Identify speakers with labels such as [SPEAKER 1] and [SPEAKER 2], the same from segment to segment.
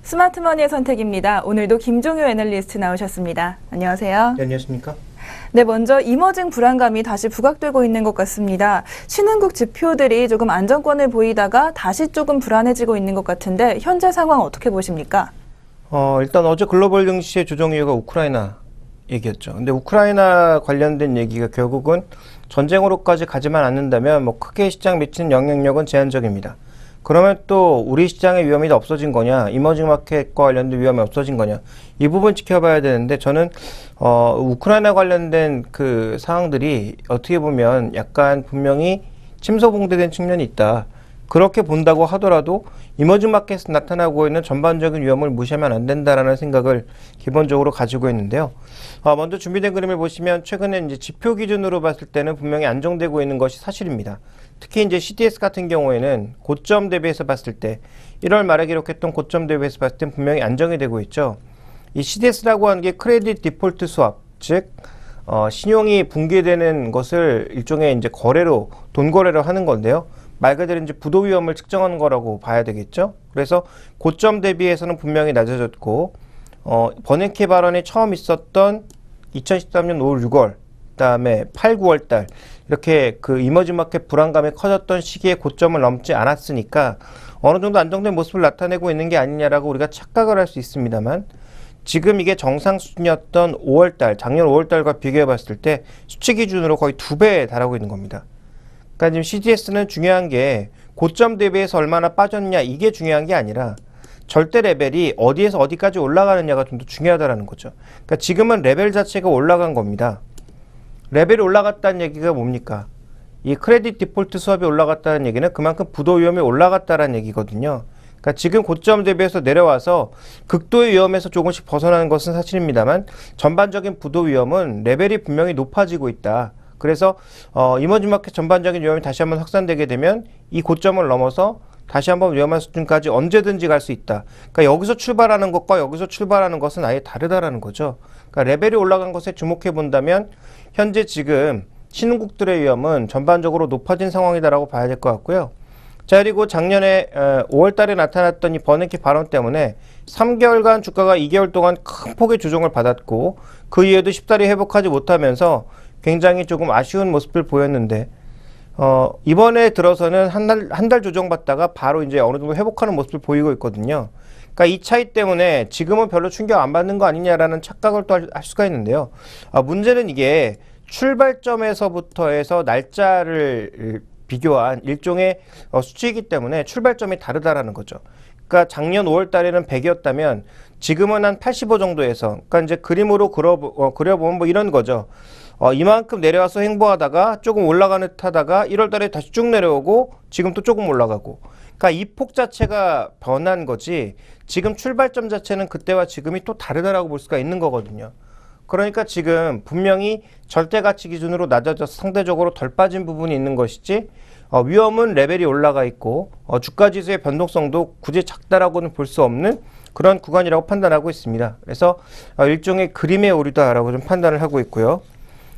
[SPEAKER 1] 스마트머니의 선택입니다. 오늘도 김종효 애널리스트 나오셨습니다. 안녕하세요.
[SPEAKER 2] 네, 안녕하십니까?
[SPEAKER 1] 네, 먼저 이머징 불안감이 다시 부각되고 있는 것 같습니다. 신흥국 지표들이 조금 안정권을 보이다가 다시 조금 불안해지고 있는 것 같은데 현재 상황 어떻게 보십니까?
[SPEAKER 2] 일단 어제 글로벌 증시의 조정 이유가 우크라이나 얘기였죠. 근데 우크라이나 관련된 얘기가 결국은 전쟁으로까지 가지만 않는다면 뭐 크게 시장 미치는 영향력은 제한적입니다. 그러면 또 우리 시장의 위험이 없어진 거냐, 이머징 마켓과 관련된 위험이 없어진 거냐, 이 부분 지켜봐야 되는데 저는 우크라이나 관련된 그 사항들이 어떻게 보면 약간 분명히 침소봉대된 측면이 있다. 그렇게 본다고 하더라도 이머징 마켓에서 나타나고 있는 전반적인 위험을 무시하면 안 된다라는 생각을 기본적으로 가지고 있는데요. 먼저 준비된 그림을 보시면 최근에 이제 지표 기준으로 봤을 때는 분명히 안정되고 있는 것이 사실입니다. 특히 이제 CDS 같은 경우에는 고점 대비해서 봤을 때 1월 말에 기록했던 고점 대비해서 봤을 때 분명히 안정이 되고 있죠. 이 CDS라고 하는 게 크레딧 디폴트 스왑, 즉 신용이 붕괴되는 것을 일종의 이제 거래로 돈 거래로 하는 건데요. 말 그대로 이제 부도 위험을 측정하는 거라고 봐야 되겠죠. 그래서 고점 대비해서는 분명히 낮아졌고 버냉키 발언이 처음 있었던 2013년 5월 6월 그다음에 8, 9월 달 이렇게 그 이머징 마켓 불안감이 커졌던 시기에 고점을 넘지 않았으니까 어느 정도 안정된 모습을 나타내고 있는 게 아니냐라고 우리가 착각을 할 수 있습니다만 지금 이게 정상 수준이었던 5월 달, 작년 5월 달과 비교해 봤을 때 수치 기준으로 거의 2배에 달하고 있는 겁니다. 그러니까 지금 CDS는 중요한 게 고점 대비해서 얼마나 빠졌냐 이게 중요한 게 아니라 절대 레벨이 어디에서 어디까지 올라가느냐가 좀 더 중요하다는 거죠. 그러니까 지금은 레벨 자체가 올라간 겁니다. 레벨이 올라갔다는 얘기가 뭡니까? 이 크레딧 디폴트 수업이 올라갔다는 얘기는 그만큼 부도 위험이 올라갔다는 얘기거든요. 그러니까 지금 고점 대비해서 내려와서 극도의 위험에서 조금씩 벗어나는 것은 사실입니다만 전반적인 부도 위험은 레벨이 분명히 높아지고 있다. 그래서 이머징 마켓 전반적인 위험이 다시 한번 확산되게 되면 이 고점을 넘어서 다시 한번 위험한 수준까지 언제든지 갈 수 있다. 그러니까 여기서 출발하는 것과 여기서 출발하는 것은 아예 다르다라는 거죠. 그러니까 레벨이 올라간 것에 주목해 본다면 현재 지금 신흥국들의 위험은 전반적으로 높아진 상황이다라고 봐야 될 것 같고요. 자, 그리고 작년에 5월 달에 나타났던 이 버냉키 발언 때문에 3개월간 주가가 2개월 동안 큰 폭의 조정을 받았고 그 이후에도 쉽사리 회복하지 못하면서 굉장히 조금 아쉬운 모습을 보였는데 이번에 들어서는 한 달 조정받다가 바로 이제 어느 정도 회복하는 모습을 보이고 있거든요. 그러니까 이 차이 때문에 지금은 별로 충격 안 받는 거 아니냐라는 착각을 또 할 수가 있는데요. 문제는 이게 출발점에서부터 해서 날짜를 비교한 일종의 수치이기 때문에 출발점이 다르다라는 거죠. 그러니까 작년 5월 달에는 100이었다면 지금은 한 85 정도에서 그러니까 이제 그림으로 그려보면 뭐 이런 거죠. 이만큼 내려와서 횡보하다가 조금 올라가는 듯 하다가 1월 달에 다시 쭉 내려오고 지금 또 조금 올라가고 그러니까 이 폭 자체가 변한 거지 지금 출발점 자체는 그때와 지금이 또 다르다라고 볼 수가 있는 거거든요. 그러니까 지금 분명히 절대가치 기준으로 낮아져서 상대적으로 덜 빠진 부분이 있는 것이지 위험은 레벨이 올라가 있고 주가지수의 변동성도 굳이 작다라고는 볼 수 없는 그런 구간이라고 판단하고 있습니다. 그래서 일종의 그림의 오류다라고 좀 판단을 하고 있고요.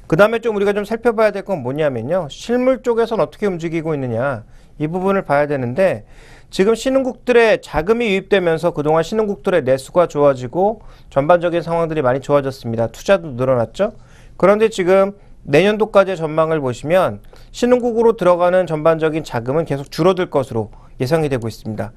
[SPEAKER 2] 그 다음에 좀 우리가 좀 살펴봐야 될 건 뭐냐면요. 실물 쪽에서는 어떻게 움직이고 있느냐 이 부분을 봐야 되는데 지금 신흥국들의 자금이 유입되면서 그동안 신흥국들의 내수가 좋아지고 전반적인 상황들이 많이 좋아졌습니다. 투자도 늘어났죠. 그런데 지금 내년도까지의 전망을 보시면 신흥국으로 들어가는 전반적인 자금은 계속 줄어들 것으로 예상이 되고 있습니다.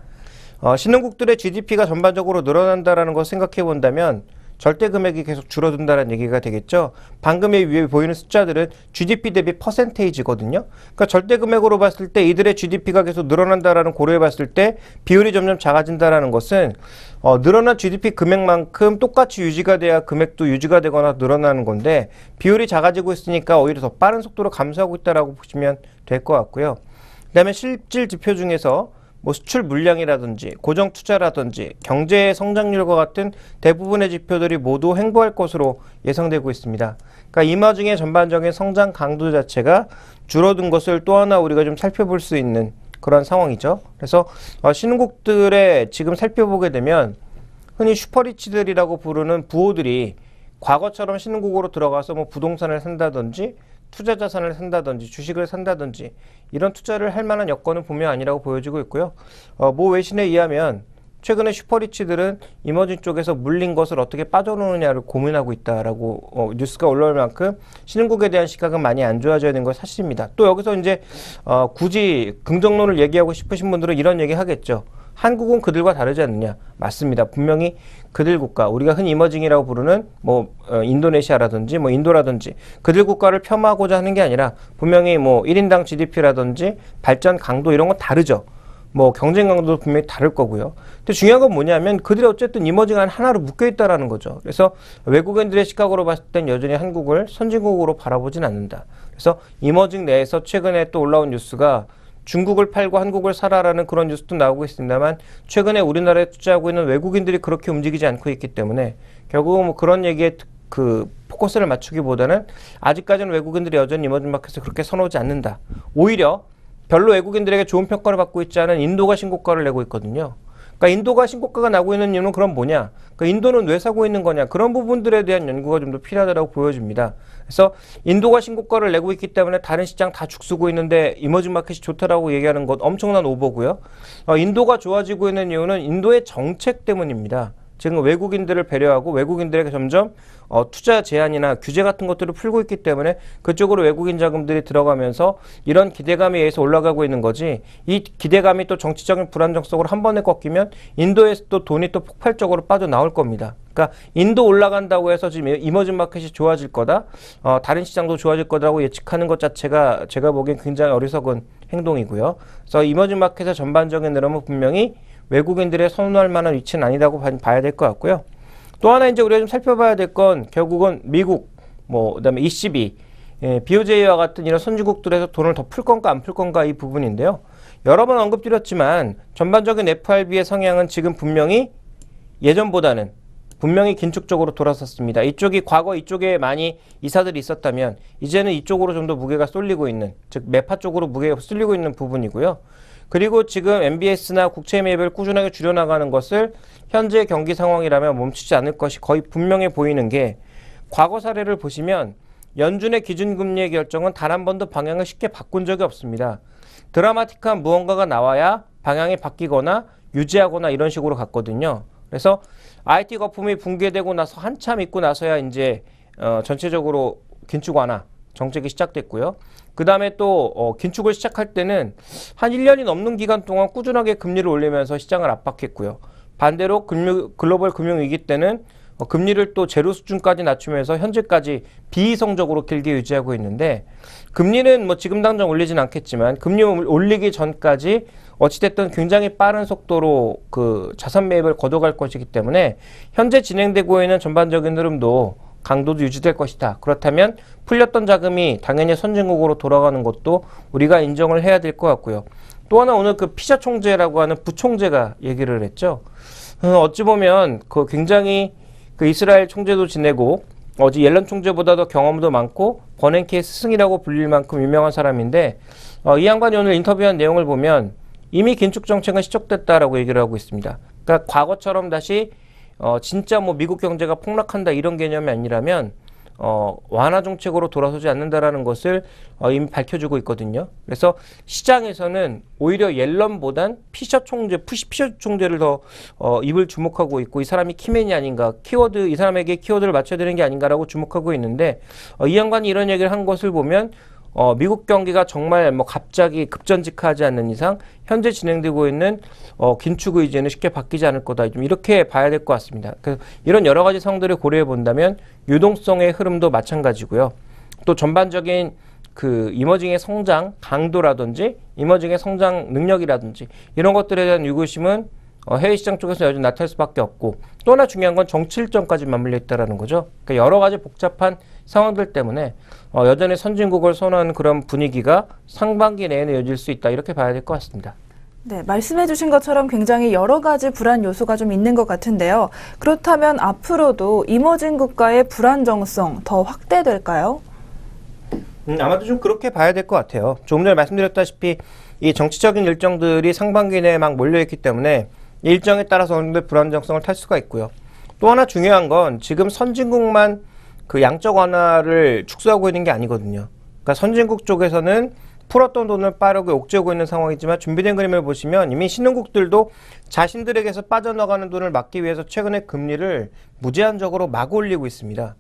[SPEAKER 2] 신흥국들의 GDP가 전반적으로 늘어난다는 걸 생각해 본다면 절대 금액이 계속 줄어든다는 얘기가 되겠죠. 방금 위에 보이는 숫자들은 GDP 대비 퍼센테이지거든요. 그러니까 절대 금액으로 봤을 때 이들의 GDP가 계속 늘어난다라는 고려해 봤을 때 비율이 점점 작아진다라는 것은 늘어난 GDP 금액만큼 똑같이 유지가 돼야 금액도 유지가 되거나 늘어나는 건데 비율이 작아지고 있으니까 오히려 더 빠른 속도로 감소하고 있다라고 보시면 될 것 같고요. 그다음에 실질 지표 중에서 뭐 수출 물량이라든지 고정 투자라든지 경제 성장률과 같은 대부분의 지표들이 모두 횡보할 것으로 예상되고 있습니다. 그러니까 이머징의 전반적인 성장 강도 자체가 줄어든 것을 또 하나 우리가 좀 살펴볼 수 있는 그런 상황이죠. 그래서 신흥국들의 지금 살펴보게 되면 흔히 슈퍼리치들이라고 부르는 부호들이 과거처럼 신흥국으로 들어가서 뭐 부동산을 산다든지 투자 자산을 산다든지 주식을 산다든지 이런 투자를 할 만한 여건은 분명 아니라고 보여지고 있고요. 모 외신에 의하면 최근에 슈퍼리치들은 이머징 쪽에서 물린 것을 어떻게 빠져나오느냐를 고민하고 있다라고 뉴스가 올라올 만큼 신흥국에 대한 시각은 많이 안 좋아져야 되는 건 사실입니다. 또 여기서 이제 굳이 긍정론을 얘기하고 싶으신 분들은 이런 얘기 하겠죠. 한국은 그들과 다르지 않느냐. 맞습니다. 분명히 그들 국가, 우리가 흔히 이머징이라고 부르는 인도네시아라든지 인도라든지 그들 국가를 폄하하고자 하는 게 아니라 분명히 1인당 GDP라든지 발전 강도 이런 건 다르죠. 경쟁 강도도 분명히 다를 거고요. 근데 중요한 건 뭐냐면 그들이 어쨌든 이머징한 하나로 묶여 있다라는 거죠. 그래서 외국인들의 시각으로 봤을 땐 여전히 한국을 선진국으로 바라보진 않는다. 그래서 이머징 내에서 최근에 또 올라온 뉴스가 중국을 팔고 한국을 사라라는 그런 뉴스도 나오고 있습니다만 최근에 우리나라에 투자하고 있는 외국인들이 그렇게 움직이지 않고 있기 때문에 결국은 그런 얘기에 포커스를 맞추기보다는 아직까지는 외국인들이 여전히 이머징 마켓을 그렇게 선호하지 않는다. 오히려 별로 외국인들에게 좋은 평가를 받고 있지 않은 인도가 신고가를 내고 있거든요. 그러니까 인도가 신고가가 나고 있는 이유는 그럼 뭐냐? 그러니까 인도는 왜 사고 있는 거냐? 그런 부분들에 대한 연구가 좀 더 필요하다고 보여집니다. 그래서 인도가 신고가를 내고 있기 때문에 다른 시장 다 죽쓰고 있는데 이머징 마켓이 좋다라고 얘기하는 것 엄청난 오버고요. 인도가 좋아지고 있는 이유는 인도의 정책 때문입니다. 지금 외국인들을 배려하고 외국인들에게 점점 투자 제한이나 규제 같은 것들을 풀고 있기 때문에 그쪽으로 외국인 자금들이 들어가면서 이런 기대감에 의해서 올라가고 있는 거지, 이 기대감이 또 정치적인 불안정성으로 한 번에 꺾이면 인도에서 또 돈이 또 폭발적으로 빠져나올 겁니다. 그러니까 인도 올라간다고 해서 지금 이머징 마켓이 좋아질 거다, 다른 시장도 좋아질 거다라고 예측하는 것 자체가 제가 보기엔 굉장히 어리석은 행동이고요. 그래서 이머징 마켓의 전반적인 흐름은 분명히 외국인들의 선호할 만한 위치는 아니라고 봐야 될 것 같고요. 또 하나 이제 우리가 좀 살펴봐야 될 건 결국은 미국, 그다음에 ECB, BOJ와 같은 이런 선진국들에서 돈을 더 풀 건가 안 풀 건가 이 부분인데요. 여러 번 언급드렸지만 전반적인 FRB의 성향은 지금 분명히 예전보다는 분명히 긴축적으로 돌아섰습니다. 과거 이쪽에 많이 이사들이 있었다면 이제는 이쪽으로 좀 더 무게가 쏠리고 있는, 즉 매파 쪽으로 무게가 쏠리고 있는 부분이고요. 그리고 지금 MBS나 국채 매입을 꾸준하게 줄여나가는 것을 현재 경기 상황이라면 멈추지 않을 것이 거의 분명해 보이는 게, 과거 사례를 보시면 연준의 기준금리의 결정은 단 한 번도 방향을 쉽게 바꾼 적이 없습니다. 드라마틱한 무언가가 나와야 방향이 바뀌거나 유지하거나 이런 식으로 갔거든요. 그래서 IT 거품이 붕괴되고 나서 한참 있고 나서야 이제 전체적으로 긴축 완화 정책이 시작됐고요. 그 다음에 또 긴축을 시작할 때는 한 1년이 넘는 기간 동안 꾸준하게 금리를 올리면서 시장을 압박했고요. 반대로 글로벌 금융위기 때는 금리를 또 제로 수준까지 낮추면서 현재까지 비이성적으로 길게 유지하고 있는데, 금리는 지금 당장 올리진 않겠지만 금리 올리기 전까지 어찌됐든 굉장히 빠른 속도로 그 자산 매입을 걷어갈 것이기 때문에 현재 진행되고 있는 전반적인 흐름도 강도도 유지될 것이다. 그렇다면 풀렸던 자금이 당연히 선진국으로 돌아가는 것도 우리가 인정을 해야 될 것 같고요. 또 하나 오늘 그 피셔 총재라고 하는 부총재가 얘기를 했죠. 어찌 보면 그 굉장히 그 이스라엘 총재도 지내고 어제 옐런 총재보다 더 경험도 많고 버냉키의 스승이라고 불릴 만큼 유명한 사람인데, 이 양반이 오늘 인터뷰한 내용을 보면 이미 긴축 정책은 시작됐다라고 얘기를 하고 있습니다. 그러니까 과거처럼 다시 진짜 미국 경제가 폭락한다 이런 개념이 아니라면 완화 정책으로 돌아서지 않는다라는 것을 이미 밝혀주고 있거든요. 그래서 시장에서는 오히려 옐런보단 피셔 총재를 더 입을 주목하고 있고, 이 사람이 키맨이 아닌가, 이 사람에게 키워드를 맞춰야 되는 게 아닌가라고 주목하고 있는데, 이 양반이 이런 얘기를 한 것을 보면 미국 경기가 정말 갑자기 급전직하지 않는 이상 현재 진행되고 있는 긴축 의지는 쉽게 바뀌지 않을 거다, 좀 이렇게 봐야 될 것 같습니다. 그래서 이런 여러 가지 상황들을 고려해 본다면 유동성의 흐름도 마찬가지고요. 또 전반적인 그 이머징의 성장 강도라든지 이머징의 성장 능력이라든지 이런 것들에 대한 의구심은 해외 시장 쪽에서 여전히 나타날 수밖에 없고, 또 하나 중요한 건 정치 일정까지 맞물려 있다는 거죠. 그러니까 여러 가지 복잡한 상황들 때문에 여전히 선진국을 선호하는 그런 분위기가 상반기 내에는 이어질 수 있다, 이렇게 봐야 될 것 같습니다.
[SPEAKER 1] 네, 말씀해 주신 것처럼 굉장히 여러 가지 불안 요소가 좀 있는 것 같은데요. 그렇다면 앞으로도 이머징 국가의 불안정성 더 확대될까요?
[SPEAKER 2] 아마도 좀 그렇게 봐야 될 것 같아요. 조금 전에 말씀드렸다시피 이 정치적인 일정들이 상반기 내에 막 몰려있기 때문에 일정에 따라서 어느 정도 불안정성을 탈 수가 있고요. 또 하나 중요한 건 지금 선진국만 그 양적 완화를 축소하고 있는 게 아니거든요. 그러니까 선진국 쪽에서는 풀었던 돈을 빠르게 옥죄고 있는 상황이지만 준비된 그림을 보시면 이미 신흥국들도 자신들에게서 빠져나가는 돈을 막기 위해서 최근에 금리를 무제한적으로 막 올리고 있습니다.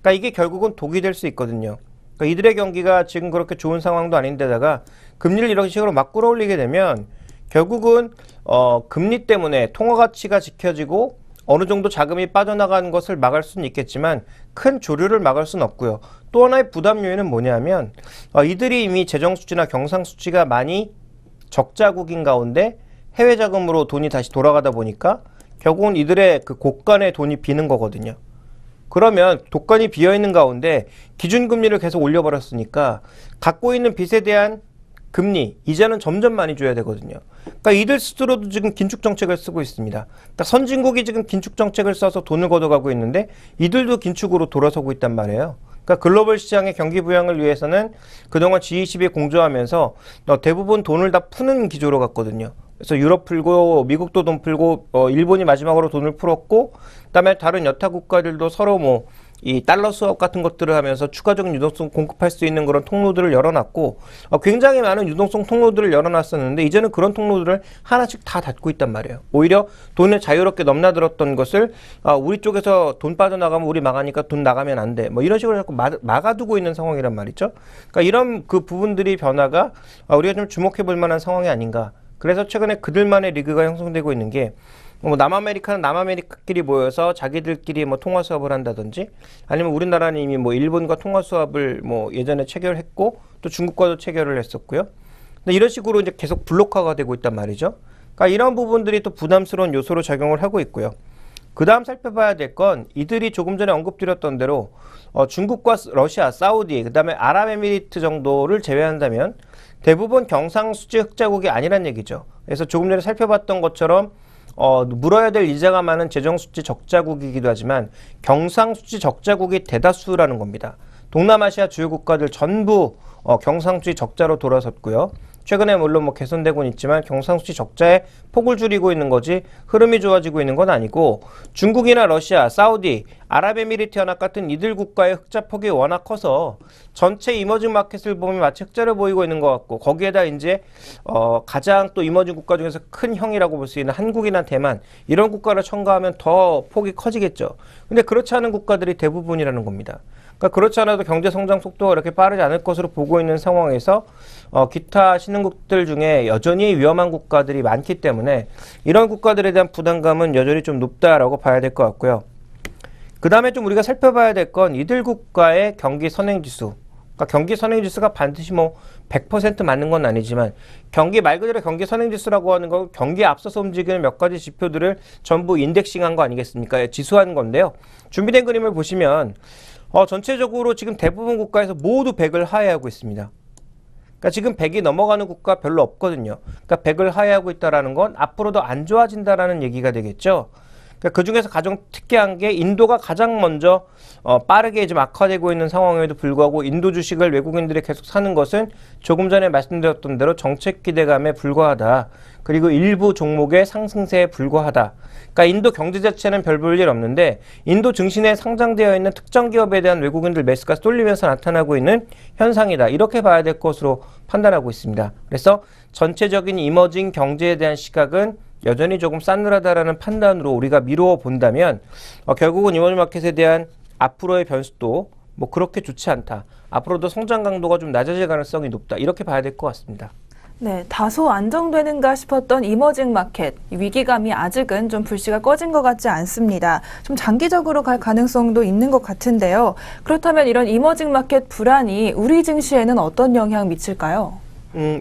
[SPEAKER 2] 그러니까 이게 결국은 독이 될 수 있거든요. 그러니까 이들의 경기가 지금 그렇게 좋은 상황도 아닌데다가 금리를 이런 식으로 막 끌어올리게 되면 결국은 금리 때문에 통화 가치가 지켜지고 어느 정도 자금이 빠져나가는 것을 막을 수는 있겠지만 큰 조류를 막을 수는 없고요. 또 하나의 부담 요인은 뭐냐면 이들이 이미 재정수지나 경상수지가 많이 적자국인 가운데 해외 자금으로 돈이 다시 돌아가다 보니까 결국은 이들의 그 곳간에 돈이 비는 거거든요. 그러면 곳간이 비어있는 가운데 기준금리를 계속 올려버렸으니까 갖고 있는 빚에 대한 금리, 이자는 점점 많이 줘야 되거든요. 그러니까 이들 스스로도 지금 긴축 정책을 쓰고 있습니다. 그러니까 선진국이 지금 긴축 정책을 써서 돈을 걷어가고 있는데 이들도 긴축으로 돌아서고 있단 말이에요. 그러니까 글로벌 시장의 경기 부양을 위해서는 그동안 G20이 공조하면서 대부분 돈을 다 푸는 기조로 갔거든요. 그래서 유럽 풀고 미국도 돈 풀고 일본이 마지막으로 돈을 풀었고 그다음에 다른 여타 국가들도 서로 뭐 이 달러 수업 같은 것들을 하면서 추가적인 유동성 공급할 수 있는 그런 통로들을 열어놨고 굉장히 많은 유동성 통로들을 열어놨었는데 이제는 그런 통로들을 하나씩 다 닫고 있단 말이에요. 오히려 돈을 자유롭게 넘나들었던 것을 우리 쪽에서 돈 빠져나가면 우리 망하니까 돈 나가면 안 돼. 뭐 이런 식으로 자꾸 막아두고 있는 상황이란 말이죠. 그러니까 이런 그 부분들이 변화가 우리가 좀 주목해 볼 만한 상황이 아닌가. 그래서 최근에 그들만의 리그가 형성되고 있는 게 뭐 남아메리카는 남아메리카끼리 모여서 자기들끼리 뭐 통화 수합을 한다든지 아니면 우리나라는 이미 뭐 일본과 통화 수합을 뭐 예전에 체결했고 또 중국과도 체결을 했었고요. 근데 이런 식으로 이제 계속 블록화가 되고 있단 말이죠. 그러니까 이런 부분들이 또 부담스러운 요소로 작용을 하고 있고요. 그 다음 살펴봐야 될 건 이들이 조금 전에 언급드렸던 대로 중국과 러시아, 사우디, 그 다음에 아랍에미리트 정도를 제외한다면 대부분 경상수지 흑자국이 아니란 얘기죠. 그래서 조금 전에 살펴봤던 것처럼 물어야 될 이자가 많은 재정수지 적자국이기도 하지만 경상수지 적자국이 대다수라는 겁니다. 동남아시아 주요 국가들 전부 경상수지 적자로 돌아섰고요. 최근에 물론 뭐 개선되고는 있지만 경상수지 적자의 폭을 줄이고 있는 거지 흐름이 좋아지고 있는 건 아니고 중국이나 러시아, 사우디, 아랍에미리트연합 같은 이들 국가의 흑자 폭이 워낙 커서 전체 이머징 마켓을 보면 마치 흑자를 보이고 있는 것 같고 거기에다 이제 가장 또 이머징 국가 중에서 큰 형이라고 볼 수 있는 한국이나 대만 이런 국가를 첨가하면 더 폭이 커지겠죠. 근데 그렇지 않은 국가들이 대부분이라는 겁니다. 그러니까 그렇지 않아도 경제 성장 속도가 그렇게 빠르지 않을 것으로 보고 있는 상황에서 기타 신흥국들 중에 여전히 위험한 국가들이 많기 때문에 이런 국가들에 대한 부담감은 여전히 좀 높다라고 봐야 될 것 같고요. 그 다음에 좀 우리가 살펴봐야 될 건 이들 국가의 경기 선행지수. 그러니까 경기 선행지수가 반드시 뭐 100% 맞는 건 아니지만 말 그대로 경기 선행지수라고 하는 건 경기에 앞서서 움직이는 몇 가지 지표들을 전부 인덱싱한 거 아니겠습니까? 지수한 건데요. 준비된 그림을 보시면 전체적으로 지금 대부분 국가에서 모두 100을 하회하고 있습니다. 그러니까 지금 100이 넘어가는 국가 별로 없거든요. 그러니까 100을 하회하고 있다는 건 앞으로도 안 좋아진다라는 얘기가 되겠죠. 그러니까 그 중에서 가장 특이한 게 인도가 가장 먼저 빠르게 좀 악화되고 있는 상황에도 불구하고 인도 주식을 외국인들이 계속 사는 것은 조금 전에 말씀드렸던 대로 정책 기대감에 불과하다. 그리고 일부 종목의 상승세에 불과하다. 그러니까 인도 경제 자체는 별 볼 일 없는데 인도 증시에 상장되어 있는 특정 기업에 대한 외국인들 매수가 쏠리면서 나타나고 있는 현상이다. 이렇게 봐야 될 것으로 판단하고 있습니다. 그래서 전체적인 이머징 경제에 대한 시각은 여전히 조금 싸늘하다라는 판단으로 우리가 미루어 본다면 결국은 이머징 마켓에 대한 앞으로의 변수도 뭐 그렇게 좋지 않다. 앞으로도 성장 강도가 좀 낮아질 가능성이 높다. 이렇게 봐야 될 것 같습니다.
[SPEAKER 1] 네, 다소 안정되는가 싶었던 이머징 마켓. 위기감이 아직은 좀 불씨가 꺼진 것 같지 않습니다. 좀 장기적으로 갈 가능성도 있는 것 같은데요. 그렇다면 이런 이머징 마켓 불안이 우리 증시에는 어떤 영향 미칠까요?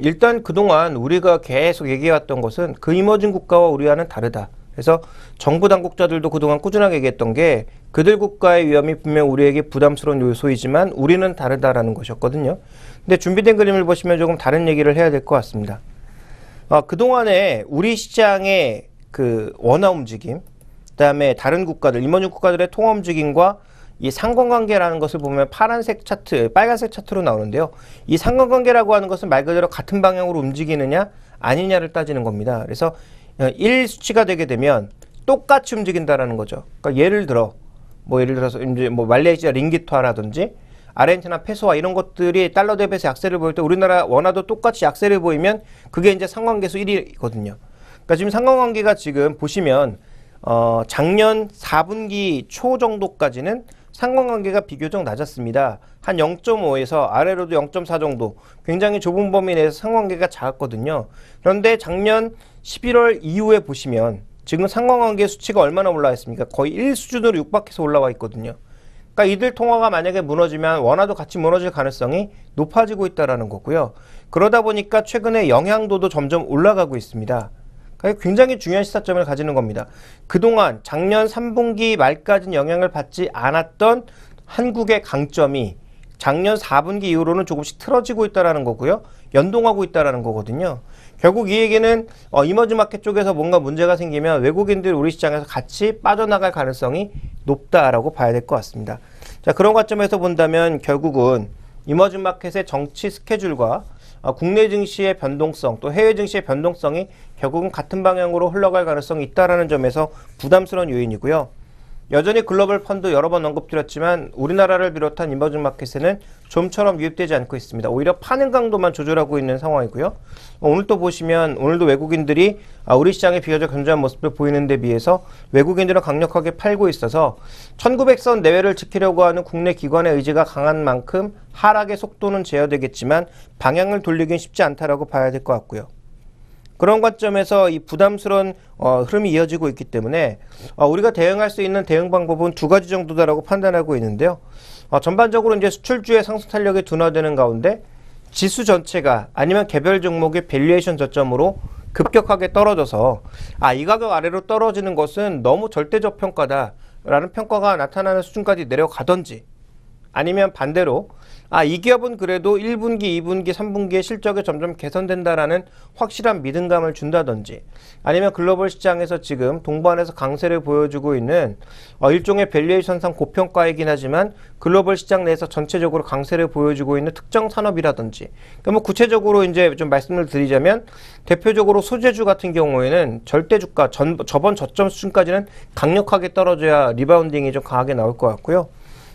[SPEAKER 2] 일단 그동안 우리가 계속 얘기해왔던 것은 그 이머징 국가와 우리와는 다르다. 그래서 정부 당국자들도 그동안 꾸준하게 얘기했던 게 그들 국가의 위험이 분명 우리에게 부담스러운 요소이지만 우리는 다르다라는 것이었거든요. 근데 준비된 그림을 보시면 조금 다른 얘기를 해야 될 것 같습니다. 그동안에 우리 시장의 그 원화 움직임, 그다음에 다른 국가들, 이머징 국가들의 통화 움직임과 이 상관관계라는 것을 보면 파란색 차트, 빨간색 차트로 나오는데요. 이 상관관계라고 하는 것은 말 그대로 같은 방향으로 움직이느냐 아니냐를 따지는 겁니다. 그래서 1 수치가 되게 되면 똑같이 움직인다라는 거죠. 그러니까 예를 들어서 이제 뭐 말레이시아 링기트화라든지 아르헨티나 페소와 이런 것들이 달러 대비해서 약세를 보일 때 우리나라 원화도 똑같이 약세를 보이면 그게 이제 상관계수 1위거든요. 그러니까 지금 상관관계가 지금 보시면 작년 4분기 초 정도까지는 상관관계가 비교적 낮았습니다. 한 0.5에서 아래로도 0.4 정도 굉장히 좁은 범위 내에서 상관관계가 작았거든요. 그런데 작년 11월 이후에 보시면 지금 상관관계 수치가 얼마나 올라와 있습니까? 거의 1 수준으로 육박해서 올라와 있거든요. 그러니까 이들 통화가 만약에 무너지면 원화도 같이 무너질 가능성이 높아지고 있다는 거고요. 그러다 보니까 최근에 영향도도 점점 올라가고 있습니다. 그러니까 굉장히 중요한 시사점을 가지는 겁니다. 그동안 작년 3분기 말까지는 영향을 받지 않았던 한국의 강점이 작년 4분기 이후로는 조금씩 틀어지고 있다는 거고요. 연동하고 있다는 거거든요. 결국 이 얘기는 이머징 마켓 쪽에서 뭔가 문제가 생기면 외국인들이 우리 시장에서 같이 빠져나갈 가능성이 높다라고 봐야 될 것 같습니다. 자, 그런 관점에서 본다면 결국은 이머징 마켓의 정치 스케줄과 국내 증시의 변동성 또 해외 증시의 변동성이 결국은 같은 방향으로 흘러갈 가능성이 있다는 점에서 부담스러운 요인이고요. 여전히 글로벌 펀드 여러 번 언급드렸지만 우리나라를 비롯한 이머징 마켓에는 좀처럼 유입되지 않고 있습니다. 오히려 파는 강도만 조절하고 있는 상황이고요. 오늘 또 보시면 오늘도 외국인들이 우리 시장에 비교적 견조한 모습을 보이는 데 비해서 외국인들은 강력하게 팔고 있어서 1900선 내외를 지키려고 하는 국내 기관의 의지가 강한 만큼 하락의 속도는 제어되겠지만 방향을 돌리긴 쉽지 않다라고 봐야 될 것 같고요. 그런 관점에서 이 부담스러운 흐름이 이어지고 있기 때문에 우리가 대응할 수 있는 대응 방법은 두 가지 정도다라고 판단하고 있는데요. 전반적으로 이제 수출주의 상승 탄력이 둔화되는 가운데 지수 전체가 아니면 개별 종목의 밸류에이션 저점으로 급격하게 떨어져서 이 가격 아래로 떨어지는 것은 너무 절대적 평가다라는 평가가 나타나는 수준까지 내려가든지 아니면 반대로 이 기업은 그래도 1분기, 2분기, 3분기의 실적이 점점 개선된다라는 확실한 믿음감을 준다든지 아니면 글로벌 시장에서 지금 동반해서 강세를 보여주고 있는 일종의 밸류에이션상 고평가이긴 하지만 글로벌 시장 내에서 전체적으로 강세를 보여주고 있는 특정 산업이라든지 그러니까 뭐 구체적으로 이제 좀 말씀을 드리자면 대표적으로 소재주 같은 경우에는 절대 주가 저번 저점 수준까지는 강력하게 떨어져야 리바운딩이 좀 강하게 나올 것 같고요.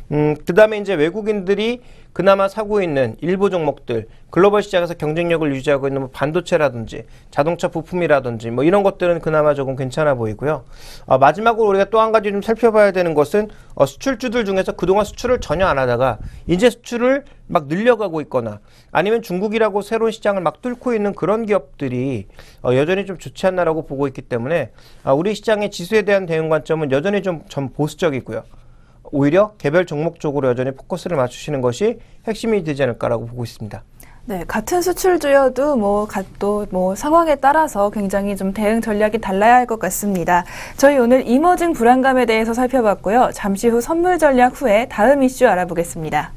[SPEAKER 2] 그 다음에 이제 외국인들이 그나마 사고 있는 일부 종목들, 글로벌 시장에서 경쟁력을 유지하고 있는 뭐 반도체라든지 자동차 부품이라든지 뭐 이런 것들은 그나마 조금 괜찮아 보이고요. 마지막으로 우리가 또 한 가지 좀 살펴봐야 되는 것은 수출주들 중에서 그동안 수출을 전혀 안 하다가 이제 수출을 막 늘려가고 있거나 아니면 중국이라고 새로운 시장을 막 뚫고 있는 그런 기업들이 여전히 좀 좋지 않나라고 보고 있기 때문에 우리 시장의 지수에 대한 대응 관점은 여전히 좀 보수적이고요. 오히려 개별 종목 쪽으로 여전히 포커스를 맞추시는 것이 핵심이 되지 않을까라고 보고 있습니다.
[SPEAKER 1] 네, 같은 수출주여도 또 상황에 따라서 굉장히 좀 대응 전략이 달라야 할 것 같습니다. 저희 오늘 이머징 불안감에 대해서 살펴봤고요. 잠시 후 선물 전략 후에 다음 이슈 알아보겠습니다.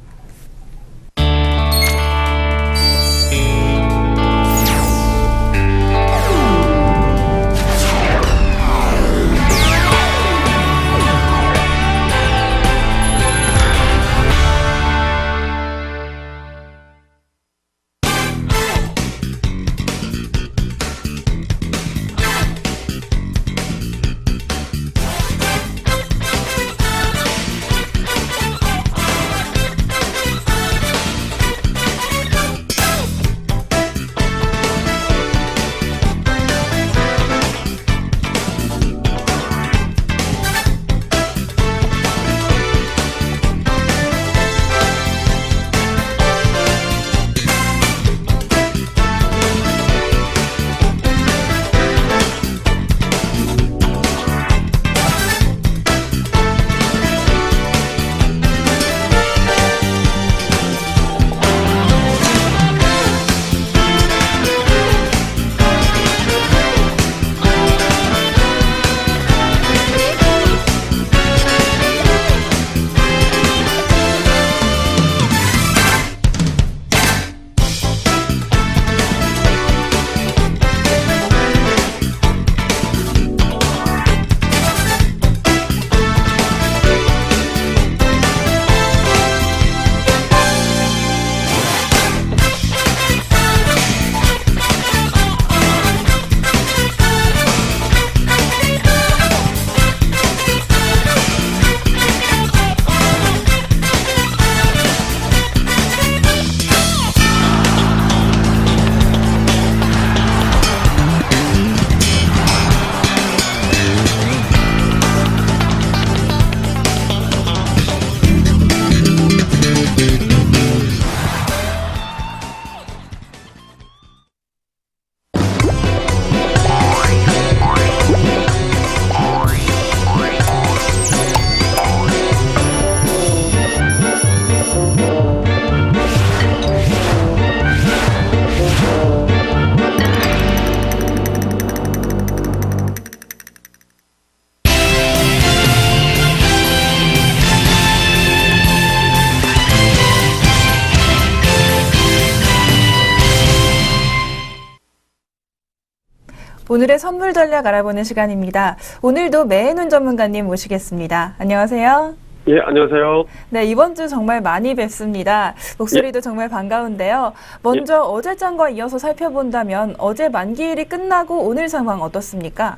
[SPEAKER 1] 오늘의 선물 전략 알아보는 시간입니다. 오늘도 매해눈 전문가님 모시겠습니다. 안녕하세요.
[SPEAKER 3] 예, 안녕하세요.
[SPEAKER 1] 네, 이번 주 정말 많이 뵙습니다. 목소리도 정말 반가운데요. 먼저 어제장과 이어서 살펴본다면 어제 만기일이 끝나고 오늘 상황 어떻습니까?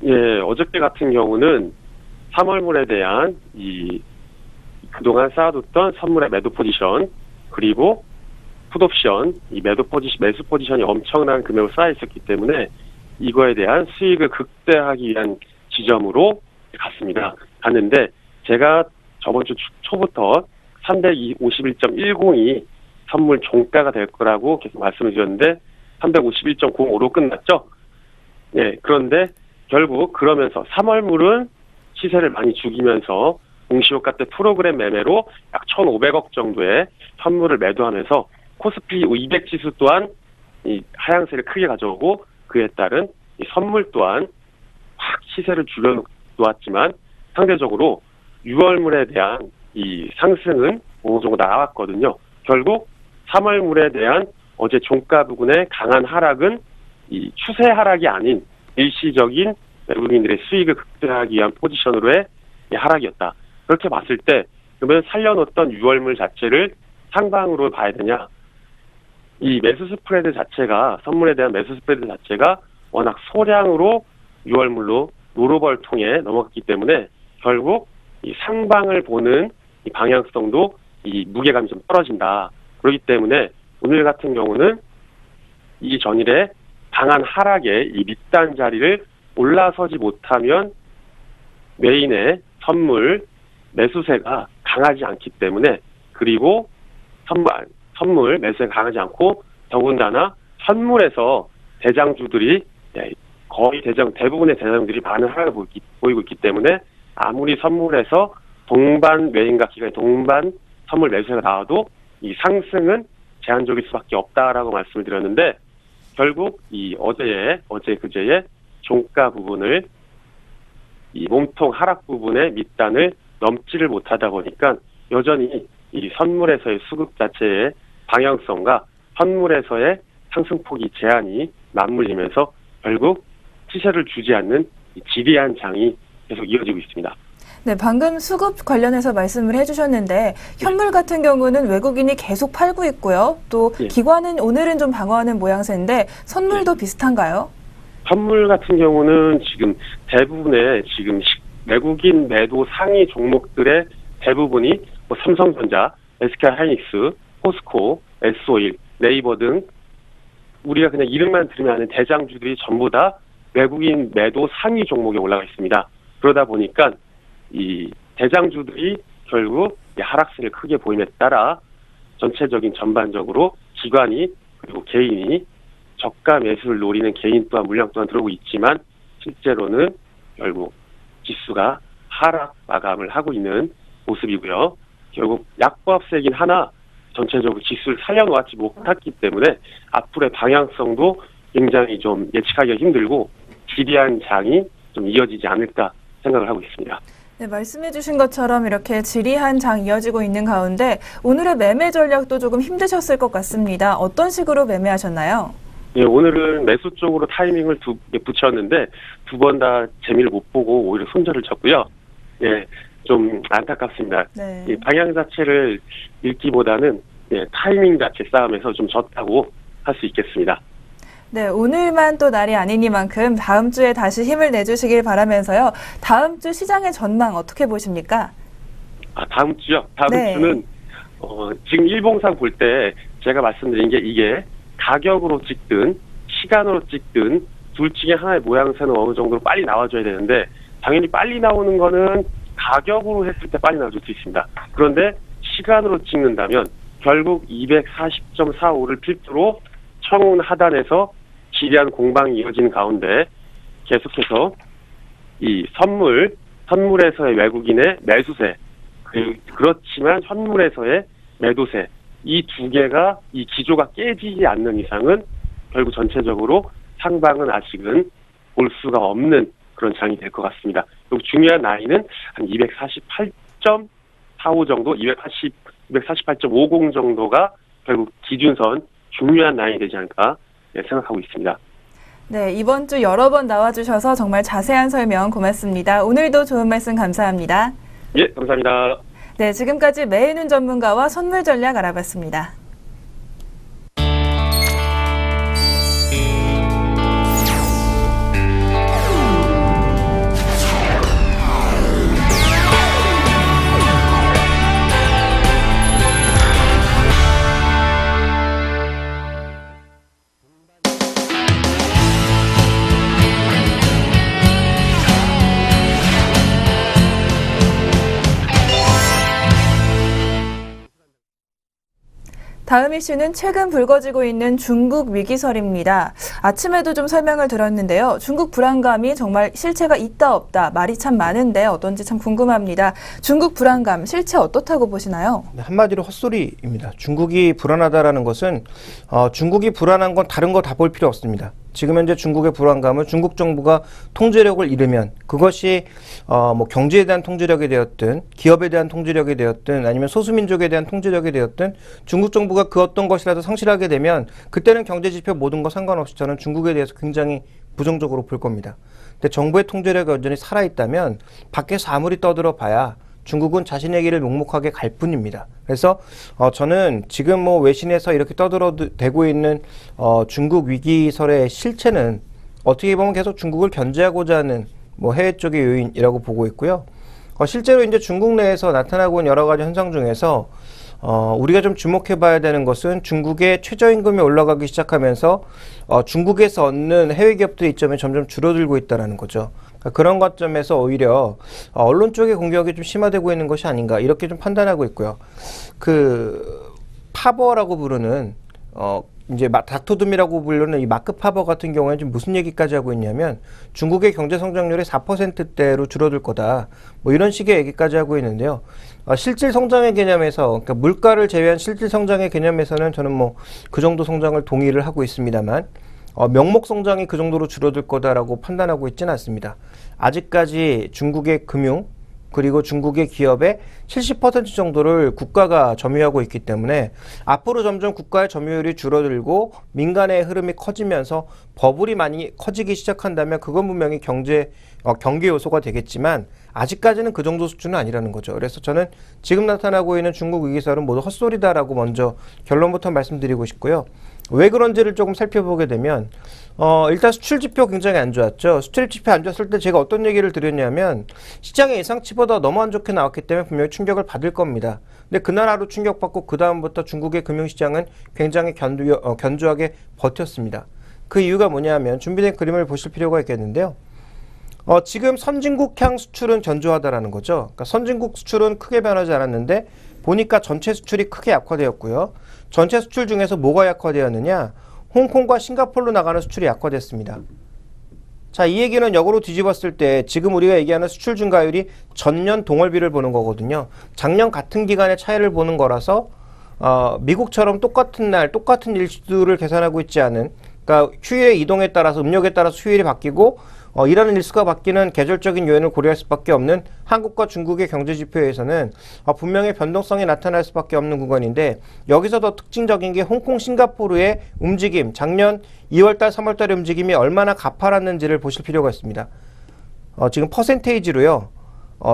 [SPEAKER 3] 예, 어저께 같은 경우는 3월물에 대한 그동안 쌓아뒀던 선물의 매도 포지션, 그리고 풋옵션, 이 매수 포지션이 엄청난 금액으로 쌓여 있었기 때문에 이거에 대한 수익을 극대화하기 위한 지점으로 갔는데 제가 저번 주 초부터 351.10이 선물 종가가 될 거라고 계속 말씀을 드렸는데 351.05로 끝났죠. 네, 그런데 결국 그러면서 3월물은 시세를 많이 죽이면서 공시효과 때 프로그램 매매로 약 1,500억 정도의 선물을 매도하면서 코스피 200 지수 또한 이 하향세를 크게 가져오고 그에 따른 이 선물 또한 확 시세를 줄여놓았지만 상대적으로 6월물에 대한 이 상승은 어느 정도 나왔거든요. 결국 3월물에 대한 어제 종가 부근의 강한 하락은 이 추세 하락이 아닌 일시적인 외국인들의 수익을 극대화하기 위한 포지션으로의 하락이었다. 그렇게 봤을 때 그러면 살려놓았던 6월물 자체를 상방으로 봐야 되냐? 이 매수 스프레드 자체가 선물에 대한 매수 스프레드 자체가 워낙 소량으로 6월물로 노로벌 통해 넘어갔기 때문에 결국 이 상방을 보는 이 방향성도 이 무게감이 좀 떨어진다. 그렇기 때문에 오늘 같은 경우는 이 전일에 강한 하락에 이 밑단 자리를 올라서지 못하면 메인의 선물 매수세가 강하지 않기 때문에 그리고 선물 매수세가 강하지 않고 더군다나 선물에서 대장주들이 거의 대부분의 대장들이 많은 하락을 보이고 있기 때문에 아무리 선물에서 동반 매인과 기간의 동반 선물 매수세가 나와도 이 상승은 제한적일 수밖에 없다라고 말씀을 드렸는데 결국 이 그제의 종가 부분을 이 몸통 하락 부분의 밑단을 넘지를 못하다 보니까 여전히 이 선물에서의 수급 자체의 방향성과 선물에서의 상승폭이 제한이 맞물리면서 결국 시세를 주지 않는 이 지리한 장이 계속 이어지고 있습니다.
[SPEAKER 1] 네, 방금 수급 관련해서 말씀을 해주셨는데 현물 같은 경우는 외국인이 계속 팔고 있고요. 또 기관은 오늘은 좀 방어하는 모양새인데 선물도 비슷한가요?
[SPEAKER 3] 선물 같은 경우는 지금 대부분의 지금 외국인 매도 상위 종목들의 대부분이 뭐 삼성전자, SK하이닉스, 포스코, S-오일, 네이버 등 우리가 그냥 이름만 들으면 아는 대장주들이 전부 다 외국인 매도 상위 종목에 올라가 있습니다. 그러다 보니까 이 대장주들이 결국 하락세를 크게 보임에 따라 전체적인 전반적으로 기관이 그리고 개인이 저가 매수를 노리는 개인 또한 물량 또한 들어오고 있지만 실제로는 결국 지수가 하락 마감을 하고 있는 모습이고요. 결국 약보합세이긴 하나 전체적으로 지수를 살려놓았지 못했기 때문에 앞으로의 방향성도 굉장히 좀 예측하기가 힘들고 지리한 장이 좀 이어지지 않을까 생각을 하고 있습니다.
[SPEAKER 1] 네, 말씀해 주신 것처럼 이렇게 지리한 장 이어지고 있는 가운데 오늘의 매매 전략도 조금 힘드셨을 것 같습니다. 어떤 식으로 매매하셨나요?
[SPEAKER 3] 예, 오늘은 매수 쪽으로 타이밍을 붙였는데 두 번 다 재미를 못 보고 오히려 손절을 쳤고요. 예, 좀 안타깝습니다.
[SPEAKER 1] 네.
[SPEAKER 3] 이 방향 자체를 읽기보다는 타이밍 자체 싸움에서 좀 졌다고 할 수 있겠습니다.
[SPEAKER 1] 네, 오늘만 또 날이 아니니만큼 다음 주에 다시 힘을 내주시길 바라면서요. 다음 주 시장의 전망 어떻게 보십니까?
[SPEAKER 3] 다음 주요? 다음 주는 지금 일봉상 볼 때 제가 말씀드린 게 이게 가격으로 찍든 시간으로 찍든 둘 중에 하나의 모양새는 어느 정도로 빨리 나와줘야 되는데 당연히 빨리 나오는 거는 가격으로 했을 때 빨리 나와줄 수 있습니다. 그런데 시간으로 찍는다면 결국 240.45를 필두로 청운 하단에서 지리한 공방이 이어지는 가운데 계속해서 이 선물에서의 외국인의 매수세 그렇지만 현물에서의 매도세 이 두 개가 이 기조가 깨지지 않는 이상은 결국 전체적으로 상방은 아직은 볼 수가 없는 그런 장이 될 것 같습니다. 그리고 중요한 라인은 한 248.45 정도, 248.50 정도가 결국 기준선 중요한 라인이 되지 않을까 생각하고 있습니다.
[SPEAKER 1] 네, 이번 주 여러 번 나와주셔서 정말 자세한 설명 고맙습니다. 오늘도 좋은 말씀 감사합니다.
[SPEAKER 3] 예, 감사합니다.
[SPEAKER 1] 네, 지금까지 매일눈 전문가와 선물 전략 알아봤습니다. 다음 이슈는 최근 불거지고 있는 중국 위기설입니다. 아침에도 좀 설명을 들었는데요. 중국 불안감이 정말 실체가 있다 없다 말이 참 많은데 어떤지 참 궁금합니다. 중국 불안감 실체 어떻다고 보시나요?
[SPEAKER 2] 한마디로 헛소리입니다. 중국이 불안하다라는 것은 중국이 불안한 건 다른 거 다 볼 필요 없습니다. 지금 현재 중국의 불안감은 중국 정부가 통제력을 잃으면 그것이 뭐 경제에 대한 통제력이 되었든 기업에 대한 통제력이 되었든 아니면 소수민족에 대한 통제력이 되었든 중국 정부가 그 어떤 것이라도 상실하게 되면 그때는 경제지표 모든 거 상관없이 저는 중국에 대해서 굉장히 부정적으로 볼 겁니다. 근데 정부의 통제력이 여전히 살아있다면 밖에서 아무리 떠들어 봐야 중국은 자신의 길을 묵묵하게 갈 뿐입니다. 그래서 저는 지금 뭐 외신에서 이렇게 떠들어대고 있는 중국 위기설의 실체는 어떻게 보면 계속 중국을 견제하고자 하는 뭐 해외 쪽의 요인이라고 보고 있고요. 실제로 이제 중국 내에서 나타나고 있는 여러 가지 현상 중에서 우리가 좀 주목해봐야 되는 것은 중국의 최저임금이 올라가기 시작하면서 중국에서 얻는 해외 기업들의 이점이 점점 줄어들고 있다는 거죠. 그러니까 그런 관점에서 오히려 언론 쪽의 공격이 좀 심화되고 있는 것이 아닌가 이렇게 좀 판단하고 있고요. 그 파버라고 부르는 이제 닥터둠이라고 부르는 이 마크 파버 같은 경우에는 지금 무슨 얘기까지 하고 있냐면 중국의 경제 성장률이 4%대로 줄어들 거다. 뭐 이런 식의 얘기까지 하고 있는데요. 실질 성장의 개념에서 그러니까 물가를 제외한 실질 성장의 개념에서는 저는 뭐 그 정도 성장을 동의를 하고 있습니다만 명목 성장이 그 정도로 줄어들 거다라고 판단하고 있지는 않습니다. 아직까지 중국의 금융 그리고 중국의 기업의 70% 정도를 국가가 점유하고 있기 때문에 앞으로 점점 국가의 점유율이 줄어들고 민간의 흐름이 커지면서 버블이 많이 커지기 시작한다면 그건 분명히 경제 요소가 되겠지만 아직까지는 그 정도 수준은 아니라는 거죠. 그래서 저는 지금 나타나고 있는 중국 위기설은 모두 헛소리다라고 먼저 결론부터 말씀드리고 싶고요. 왜 그런지를 조금 살펴보게 되면 일단 수출 지표 굉장히 안 좋았죠. 수출 지표 안 좋았을 때 제가 어떤 얘기를 드렸냐면 시장의 예상치보다 너무 안 좋게 나왔기 때문에 분명히 충격을 받을 겁니다. 근데 그날 하루 충격받고 그 다음부터 중국의 금융시장은 굉장히 견조하게 버텼습니다. 그 이유가 뭐냐면 준비된 그림을 보실 필요가 있겠는데요. 지금 선진국향 수출은 견조하다라는 거죠. 그러니까 선진국 수출은 크게 변하지 않았는데 보니까 전체 수출이 크게 약화되었고요. 전체 수출 중에서 뭐가 약화되었느냐? 홍콩과 싱가포르로 나가는 수출이 약화됐습니다. 자, 이 얘기는 역으로 뒤집었을 때 지금 우리가 얘기하는 수출 증가율이 전년 동월비를 보는 거거든요. 작년 같은 기간의 차이를 보는 거라서 미국처럼 똑같은 날 똑같은 일수를 계산하고 있지 않은 그러니까 휴일의 이동에 따라서 음력에 따라서 휴일이 바뀌고 일하는 일수가 바뀌는 계절적인 요인을 고려할 수밖에 없는 한국과 중국의 경제지표에서는 분명히 변동성이 나타날 수밖에 없는 구간인데 여기서 더 특징적인 게 홍콩, 싱가포르의 움직임, 작년 2월달, 3월달의 움직임이 얼마나 가파랐는지를 보실 필요가 있습니다. 지금 퍼센테이지로요.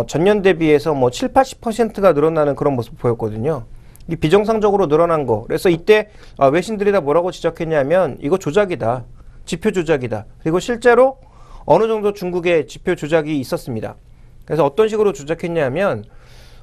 [SPEAKER 2] 전년 대비해서 뭐 7, 80%가 늘어나는 그런 모습 보였거든요. 이 비정상적으로 늘어난 거. 그래서 이때 외신들이 다 뭐라고 지적했냐면 이거 조작이다. 지표 조작이다. 그리고 실제로 어느 정도 중국의 지표 조작이 있었습니다. 그래서 어떤 식으로 조작했냐면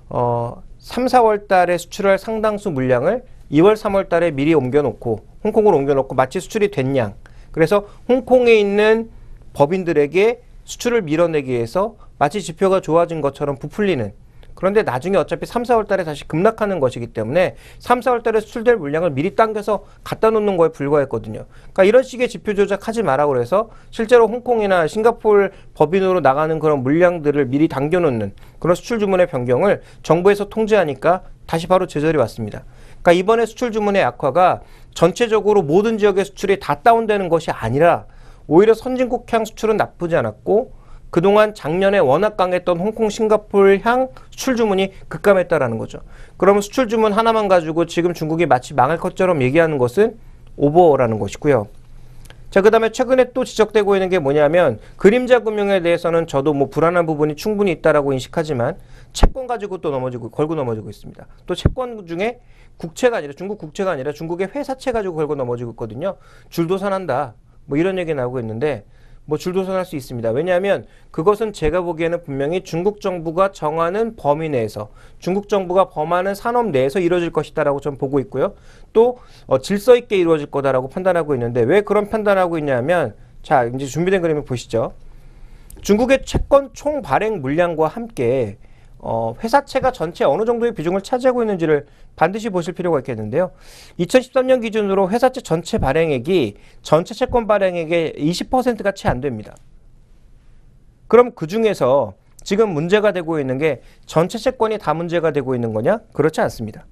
[SPEAKER 2] 3, 4월 달에 수출할 상당수 물량을 2월, 3월 달에 미리 옮겨놓고 홍콩으로 옮겨놓고 마치 수출이 된 양. 그래서 홍콩에 있는 법인들에게 수출을 밀어내기 위해서 마치 지표가 좋아진 것처럼 부풀리는 그런데 나중에 어차피 3, 4월 달에 다시 급락하는 것이기 때문에 3, 4월 달에 수출될 물량을 미리 당겨서 갖다 놓는 거에 불과했거든요. 그러니까 이런 식의 지표 조작하지 마라 그래서 실제로 홍콩이나 싱가포르 법인으로 나가는 그런 물량들을 미리 당겨놓는 그런 수출 주문의 변경을 정부에서 통제하니까 다시 바로 제자리 왔습니다. 그러니까 이번에 수출 주문의 약화가 전체적으로 모든 지역의 수출이 다 다운되는 것이 아니라 오히려 선진국향 수출은 나쁘지 않았고 그동안 작년에 워낙 강했던 홍콩, 싱가포르 향 수출 주문이 급감했다라는 거죠. 그러면 수출 주문 하나만 가지고 지금 중국이 마치 망할 것처럼 얘기하는 것은 오버라는 것이고요. 자, 그다음에 최근에 또 지적되고 있는 게 뭐냐면 그림자 금융에 대해서는 저도 뭐 불안한 부분이 충분히 있다라고 인식하지만 채권 가지고 또 걸고 넘어지고 있습니다. 또 채권 중에 국채가 아니라 중국 국채가 아니라 중국의 회사채 가지고 걸고 넘어지고 있거든요. 줄도산한다. 뭐 이런 얘기 나오고 있는데 뭐 줄도산할 수 있습니다. 왜냐하면 그것은 제가 보기에는 분명히 중국 정부가 정하는 범위 내에서 중국 정부가 범하는 산업 내에서 이루어질 것이다라고 저는 보고 있고요. 또 질서 있게 이루어질 거다라고 판단하고 있는데 왜 그런 판단하고 있냐면 자, 이제 준비된 그림을 보시죠. 중국의 채권 총 발행 물량과 함께 회사채가 전체 어느 정도의 비중을 차지하고 있는지를 반드시 보실 필요가 있겠는데요. 2013년 기준으로 회사채 전체 발행액이 전체 채권 발행액의 20%가 채 안 됩니다. 그럼 그 중에서 지금 문제가 되고 있는 게 전체 채권이 다 문제가 되고 있는 거냐? 그렇지 않습니다.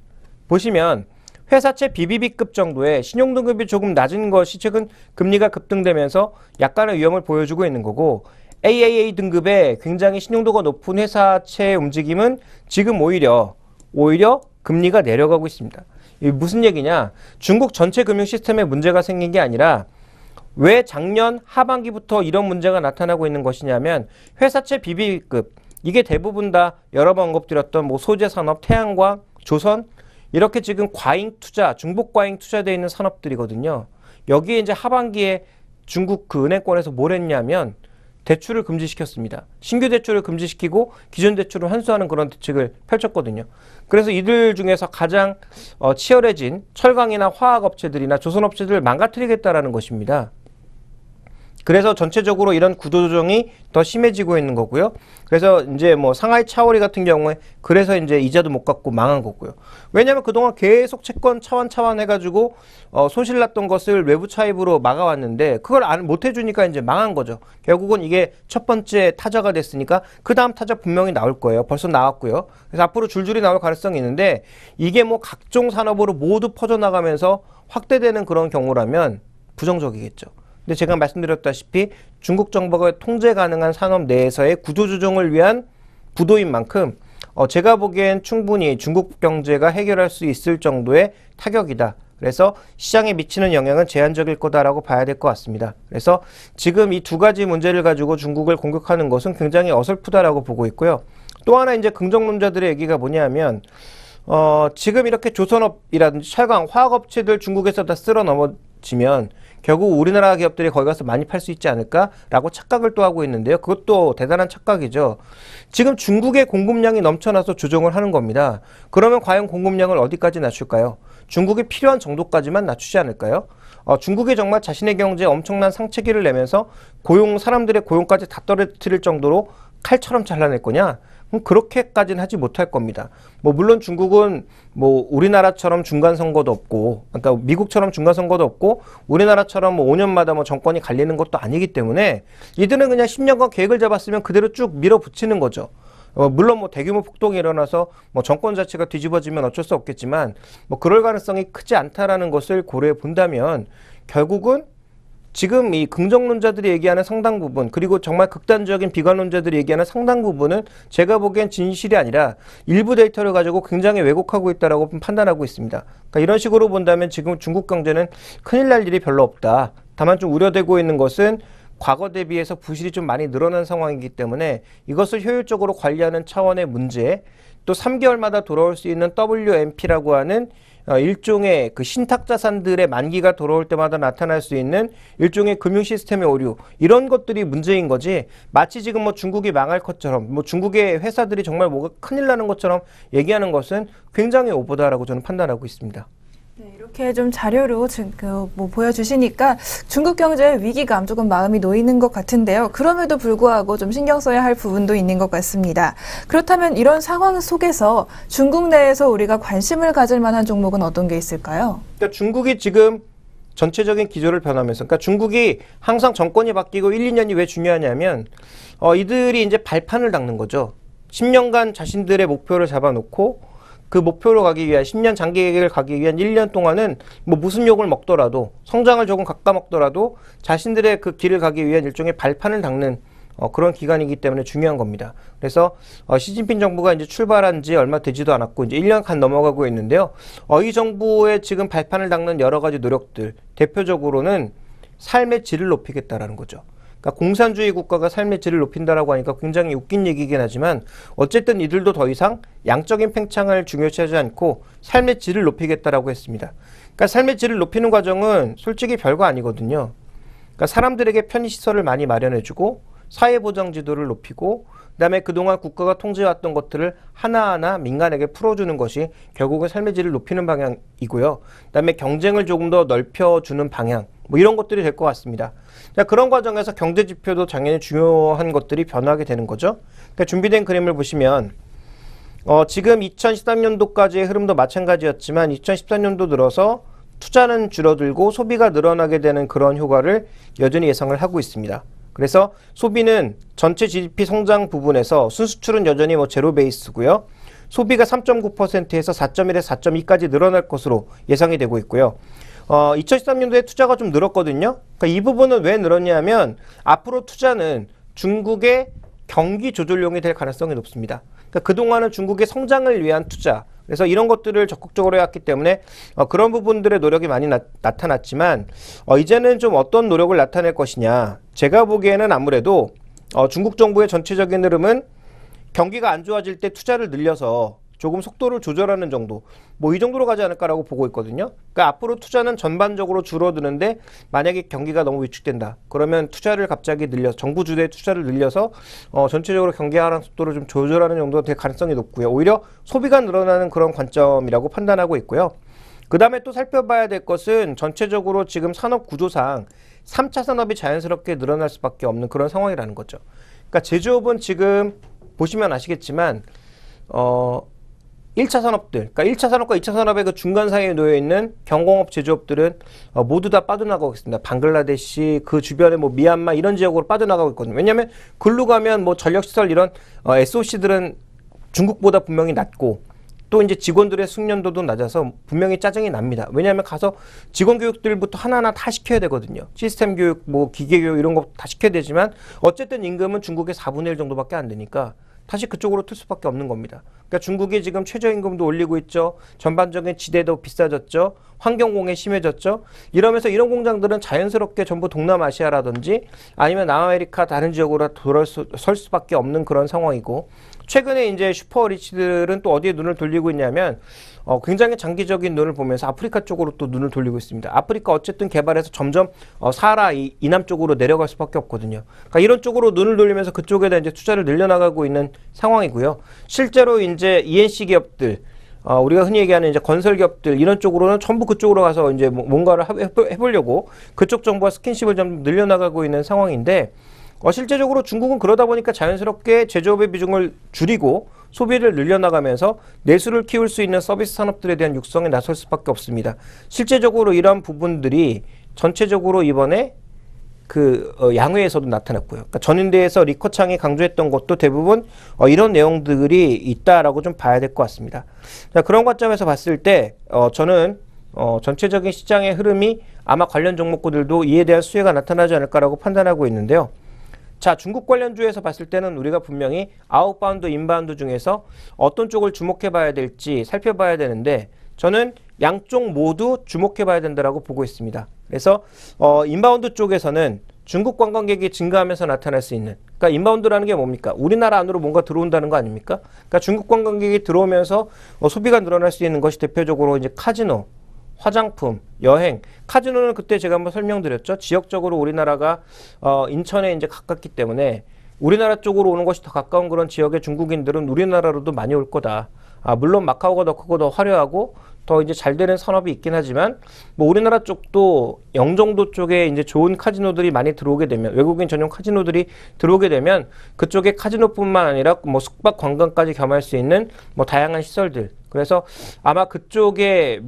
[SPEAKER 2] 보시면 회사채 BBB급 정도의 신용등급이 조금 낮은 것이 최근 금리가 급등되면서 약간의 위험을 보여주고 있는 거고 AAA 등급의 굉장히 신용도가 높은 회사채의 움직임은 지금 오히려 금리가 내려가고 있습니다. 이게 무슨 얘기냐? 중국 전체 금융 시스템에 문제가 생긴 게 아니라 왜 작년 하반기부터 이런 문제가 나타나고 있는 것이냐면 회사채 BB급 이게 대부분 다 여러 번 언급드렸던 뭐 소재산업, 태양광, 조선 이렇게 지금 과잉 투자, 중복 과잉 투자되어 있는 산업들이거든요. 여기에 이제 하반기에 중국 그 은행권에서 뭘 했냐면 대출을 금지시켰습니다. 신규 대출을 금지시키고 기존 대출을 환수하는 그런 대책을 펼쳤거든요. 그래서 이들 중에서 가장 치열해진 철강이나 화학업체들이나 조선업체들을 망가뜨리겠다라는 것입니다. 그래서 전체적으로 이런 구조조정이 더 심해지고 있는 거고요. 그래서 이제 뭐 상하이 차오리 같은 경우에 그래서 이제 이자도 못 갚고 망한 거고요. 왜냐하면 그동안 계속 채권 차환 해가지고 손실났던 것을 외부 차입으로 막아왔는데 그걸 못 해주니까 이제 망한 거죠. 결국은 이게 첫 번째 타자가 됐으니까 그 다음 타자 분명히 나올 거예요. 벌써 나왔고요. 그래서 앞으로 줄줄이 나올 가능성이 있는데 이게 뭐 각종 산업으로 모두 퍼져나가면서 확대되는 그런 경우라면 부정적이겠죠. 근데 제가 말씀드렸다시피 중국 정부가 통제 가능한 산업 내에서의 구조조정을 위한 구도인 만큼 제가 보기엔 충분히 중국 경제가 해결할 수 있을 정도의 타격이다. 그래서 시장에 미치는 영향은 제한적일 거다라고 봐야 될 것 같습니다. 그래서 지금 이 두 가지 문제를 가지고 중국을 공격하는 것은 굉장히 어설프다라고 보고 있고요. 또 하나 이제 긍정론자들의 얘기가 뭐냐면 지금 이렇게 조선업이라든지 철강, 화학업체들 중국에서 다 쓸어 넘어지면 결국 우리나라 기업들이 거기 가서 많이 팔 수 있지 않을까라고 착각을 또 하고 있는데요. 그것도 대단한 착각이죠. 지금 중국의 공급량이 넘쳐나서 조정을 하는 겁니다. 그러면 과연 공급량을 어디까지 낮출까요? 중국이 필요한 정도까지만 낮추지 않을까요? 중국이 정말 자신의 경제에 엄청난 상체기를 내면서 사람들의 고용까지 다 떨어뜨릴 정도로 칼처럼 잘라낼 거냐? 그렇게까지는 하지 못할 겁니다. 뭐 물론 중국은 뭐 우리나라처럼 중간 선거도 없고, 그러니까 미국처럼 중간 선거도 없고, 우리나라처럼 뭐 5년마다 뭐 정권이 갈리는 것도 아니기 때문에 이들은 그냥 10년간 계획을 잡았으면 그대로 쭉 밀어붙이는 거죠. 물론 뭐 대규모 폭동이 일어나서 뭐 정권 자체가 뒤집어지면 어쩔 수 없겠지만 뭐 그럴 가능성이 크지 않다라는 것을 고려해 본다면 결국은 지금 이 긍정론자들이 얘기하는 상당 부분 그리고 정말 극단적인 비관론자들이 얘기하는 상당 부분은 제가 보기엔 진실이 아니라 일부 데이터를 가지고 굉장히 왜곡하고 있다라고 판단하고 있습니다. 그러니까 이런 식으로 본다면 지금 중국 경제는 큰일 날 일이 별로 없다. 다만 좀 우려되고 있는 것은 과거 대비해서 부실이 좀 많이 늘어난 상황이기 때문에 이것을 효율적으로 관리하는 차원의 문제 또 3개월마다 돌아올 수 있는 WMP라고 하는 일종의 그 신탁자산들의 만기가 돌아올 때마다 나타날 수 있는 일종의 금융 시스템의 오류 이런 것들이 문제인 거지 마치 지금 뭐 중국이 망할 것처럼 뭐 중국의 회사들이 정말 뭐가 큰일 나는 것처럼 얘기하는 것은 굉장히 오버다라고 저는 판단하고 있습니다.
[SPEAKER 1] 네, 이렇게 좀 자료로 뭐 보여주시니까 중국 경제의 위기감 조금 마음이 놓이는 것 같은데요. 그럼에도 불구하고 좀 신경 써야 할 부분도 있는 것 같습니다. 그렇다면 이런 상황 속에서 중국 내에서 우리가 관심을 가질 만한 종목은 어떤 게 있을까요?
[SPEAKER 2] 그러니까 중국이 지금 전체적인 기조를 변하면서 그러니까 중국이 항상 정권이 바뀌고 1, 2년이 왜 중요하냐면 이들이 이제 발판을 닦는 거죠. 10년간 자신들의 목표를 잡아놓고 그 목표로 가기 위한 10년 장기 계획을 가기 위한 1년 동안은 뭐 무슨 욕을 먹더라도 성장을 조금 깎아먹더라도 자신들의 그 길을 가기 위한 일종의 발판을 닦는 그런 기간이기 때문에 중요한 겁니다. 그래서 시진핑 정부가 이제 출발한 지 얼마 되지도 않았고 이제 1년간 넘어가고 있는데요. 이 정부의 지금 발판을 닦는 여러 가지 노력들 대표적으로는 삶의 질을 높이겠다라는 거죠. 그러니까 공산주의 국가가 삶의 질을 높인다라고 하니까 굉장히 웃긴 얘기긴 하지만 어쨌든 이들도 더 이상 양적인 팽창을 중요시하지 않고 삶의 질을 높이겠다라고 했습니다. 그러니까 삶의 질을 높이는 과정은 솔직히 별거 아니거든요. 그러니까 사람들에게 편의시설을 많이 마련해주고 사회보장제도를 높이고 그다음에 그동안 국가가 통제해왔던 것들을 하나하나 민간에게 풀어주는 것이 결국은 삶의 질을 높이는 방향이고요. 그다음에 경쟁을 조금 더 넓혀주는 방향 뭐 이런 것들이 될 것 같습니다. 자, 그런 과정에서 경제 지표도 당연히 중요한 것들이 변화하게 되는 거죠. 그러니까 준비된 그림을 보시면 지금 2013년도까지의 흐름도 마찬가지였지만 2014년도 들어서 투자는 줄어들고 소비가 늘어나게 되는 그런 효과를 여전히 예상을 하고 있습니다. 그래서 소비는 전체 GDP 성장 부분에서 순수출은 여전히 제로 베이스고요. 소비가 3.9%에서 4.1에서 4.2까지 늘어날 것으로 예상이 되고 있고요. 2013년도에 투자가 좀 늘었거든요. 그러니까 이 부분은 왜 늘었냐면 앞으로 투자는 중국의 경기 조절용이 될 가능성이 높습니다. 그러니까 그동안은 중국의 성장을 위한 투자, 그래서 이런 것들을 적극적으로 해왔기 때문에 그런 부분들의 노력이 많이 나타났지만 이제는 좀 어떤 노력을 나타낼 것이냐. 제가 보기에는 아무래도 중국 정부의 전체적인 흐름은 경기가 안 좋아질 때 투자를 늘려서 조금 속도를 조절하는 정도, 뭐 이 정도로 가지 않을까라고 보고 있거든요. 그러니까 앞으로 투자는 전반적으로 줄어드는데 만약에 경기가 너무 위축된다. 그러면 투자를 갑자기 늘려서 정부 주도의 투자를 늘려서 전체적으로 경기 하락 속도를 좀 조절하는 정도가 될 가능성이 높고요. 오히려 소비가 늘어나는 그런 관점이라고 판단하고 있고요. 그 다음에 또 살펴봐야 될 것은 전체적으로 지금 산업 구조상 3차 산업이 자연스럽게 늘어날 수밖에 없는 그런 상황이라는 거죠. 그러니까 제조업은 지금 보시면 아시겠지만 1차 산업들, 그러니까 1차 산업과 2차 산업의 그 중간 사이에 놓여 있는 경공업 제조업들은 모두 다 빠져나가고 있습니다. 방글라데시, 그 주변에 미얀마 이런 지역으로 빠져나가고 있거든요. 왜냐하면 글로 가면 전력시설 이런 SOC들은 중국보다 분명히 낮고 또 이제 직원들의 숙련도도 낮아서 분명히 짜증이 납니다. 왜냐하면 가서 직원 교육들부터 하나하나 다 시켜야 되거든요. 시스템 교육, 기계 교육 이런 거 다 시켜야 되지만 어쨌든 임금은 중국의 4분의 1 정도밖에 안 되니까 다시 그쪽으로 틀 수밖에 없는 겁니다. 그러니까 중국이 지금 최저임금도 올리고 있죠. 전반적인 지대도 비싸졌죠. 환경공해 심해졌죠. 이러면서 이런 공장들은 자연스럽게 전부 동남아시아라든지 아니면 남아메리카 다른 지역으로 설 수밖에 없는 그런 상황이고 최근에 이제 슈퍼리치들은 또 어디에 눈을 돌리고 있냐면 굉장히 장기적인 눈을 보면서 아프리카 쪽으로 또 눈을 돌리고 있습니다. 아프리카 어쨌든 개발해서 점점 사하라 이남 쪽으로 내려갈 수밖에 없거든요. 그러니까 이런 쪽으로 눈을 돌리면서 그쪽에다 이제 투자를 늘려나가고 있는 상황이고요. 실제로 이제 ENC 기업들 우리가 흔히 얘기하는 이제 건설 기업들 이런 쪽으로는 전부 그쪽으로 가서 이제 뭔가를 해보려고 그쪽 정부와 스킨십을 좀 늘려나가고 있는 상황인데 실제적으로 중국은 그러다 보니까 자연스럽게 제조업의 비중을 줄이고 소비를 늘려나가면서 내수를 키울 수 있는 서비스 산업들에 대한 육성에 나설 수밖에 없습니다. 실제적으로 이러한 부분들이 전체적으로 이번에 양회에서도 나타났고요. 그러니까 전인대에서 리커창이 강조했던 것도 대부분 이런 내용들이 있다라고 좀 봐야 될 것 같습니다. 자, 그런 관점에서 봤을 때 저는 전체적인 시장의 흐름이 아마 관련 종목들도 이에 대한 수혜가 나타나지 않을까라고 판단하고 있는데요. 자, 중국 관련주에서 봤을 때는 우리가 분명히 아웃바운드, 인바운드 중에서 어떤 쪽을 주목해 봐야 될지 살펴봐야 되는데 저는 양쪽 모두 주목해 봐야 된다라고 보고 있습니다. 그래서 인바운드 쪽에서는 중국 관광객이 증가하면서 나타날 수 있는, 그러니까 인바운드라는 게 뭡니까? 우리나라 안으로 뭔가 들어온다는 거 아닙니까? 그러니까 중국 관광객이 들어오면서 소비가 늘어날 수 있는 것이 대표적으로 이제 카지노, 화장품, 여행, 카지노는 그때 제가 한번 설명드렸죠. 지역적으로 우리나라가 인천에 이제 가깝기 때문에 우리나라 쪽으로 오는 것이 더 가까운 그런 지역의 중국인들은 우리나라로도 많이 올 거다. 물론 마카오가 더 크고 더 화려하고 더 이제 잘 되는 산업이 있긴 하지만 우리나라 쪽도 영종도 쪽에 이제 좋은 카지노들이 많이 들어오게 되면 외국인 전용 카지노들이 들어오게 되면 그쪽에 카지노뿐만 아니라 숙박 관광까지 겸할 수 있는 다양한 시설들. 그래서 아마 그쪽에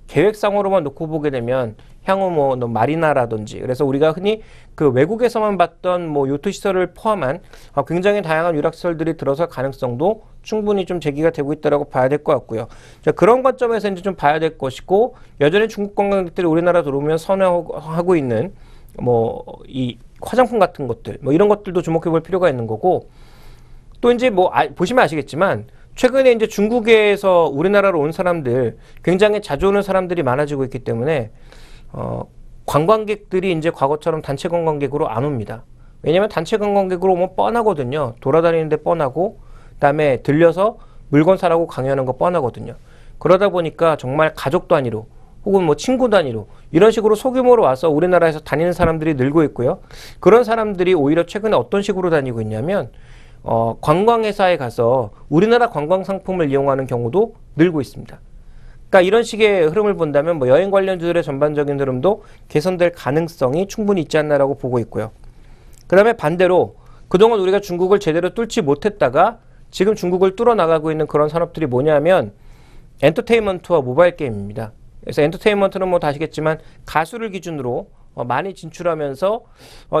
[SPEAKER 2] 계획상으로만 놓고 보게 되면 향후 마리나라든지 그래서 우리가 흔히 그 외국에서만 봤던 요트 시설을 포함한 굉장히 다양한 유락 시설들이 들어설 가능성도 충분히 좀 제기가 되고 있다라고 봐야 될 것 같고요. 자, 그런 관점에서 이제 좀 봐야 될 것이고 여전히 중국 관광객들이 우리나라 들어오면 선호하고 있는 이 화장품 같은 것들 이런 것들도 주목해 볼 필요가 있는 거고 또 이제 보시면 아시겠지만 최근에 이제 중국에서 우리나라로 온 사람들 굉장히 자주 오는 사람들이 많아지고 있기 때문에 관광객들이 이제 과거처럼 단체 관광객으로 안 옵니다. 왜냐하면 단체 관광객으로 오면 뻔하거든요. 돌아다니는데 뻔하고 그다음에 들려서 물건 사라고 강요하는 거 뻔하거든요. 그러다 보니까 정말 가족 단위로 혹은 뭐 친구 단위로 이런 식으로 소규모로 와서 우리나라에서 다니는 사람들이 늘고 있고요. 그런 사람들이 오히려 최근에 어떤 식으로 다니고 있냐면 관광회사에 가서 우리나라 관광 상품을 이용하는 경우도 늘고 있습니다. 그러니까 이런 식의 흐름을 본다면 뭐 여행 관련주들의 전반적인 흐름도 개선될 가능성이 충분히 있지 않나라고 보고 있고요. 그 다음에 반대로 그동안 우리가 중국을 제대로 뚫지 못했다가 지금 중국을 뚫어 나가고 있는 그런 산업들이 뭐냐면 엔터테인먼트와 모바일 게임입니다. 그래서 엔터테인먼트는 뭐 다 아시겠지만 가수를 기준으로 많이 진출하면서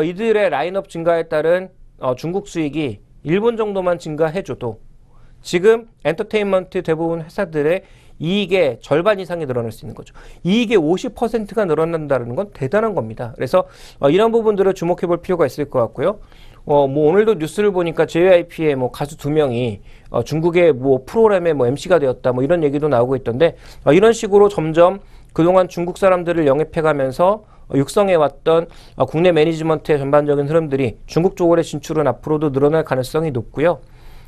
[SPEAKER 2] 이들의 라인업 증가에 따른 중국 수익이 일본 정도만 증가해줘도 지금 엔터테인먼트 대부분 회사들의 이익의 절반 이상이 늘어날 수 있는 거죠. 이익의 50%가 늘어난다는 건 대단한 겁니다. 그래서 이런 부분들을 주목해 볼 필요가 있을 것 같고요. 뭐 오늘도 뉴스를 보니까 JYP의 뭐 가수 2명이 중국의 뭐 프로그램의 뭐 MC가 되었다 뭐 이런 얘기도 나오고 있던데 이런 식으로 점점 그동안 중국 사람들을 영입해가면서 육성해왔던 국내 매니지먼트의 전반적인 흐름들이 중국 쪽으로의 진출은 앞으로도 늘어날 가능성이 높고요.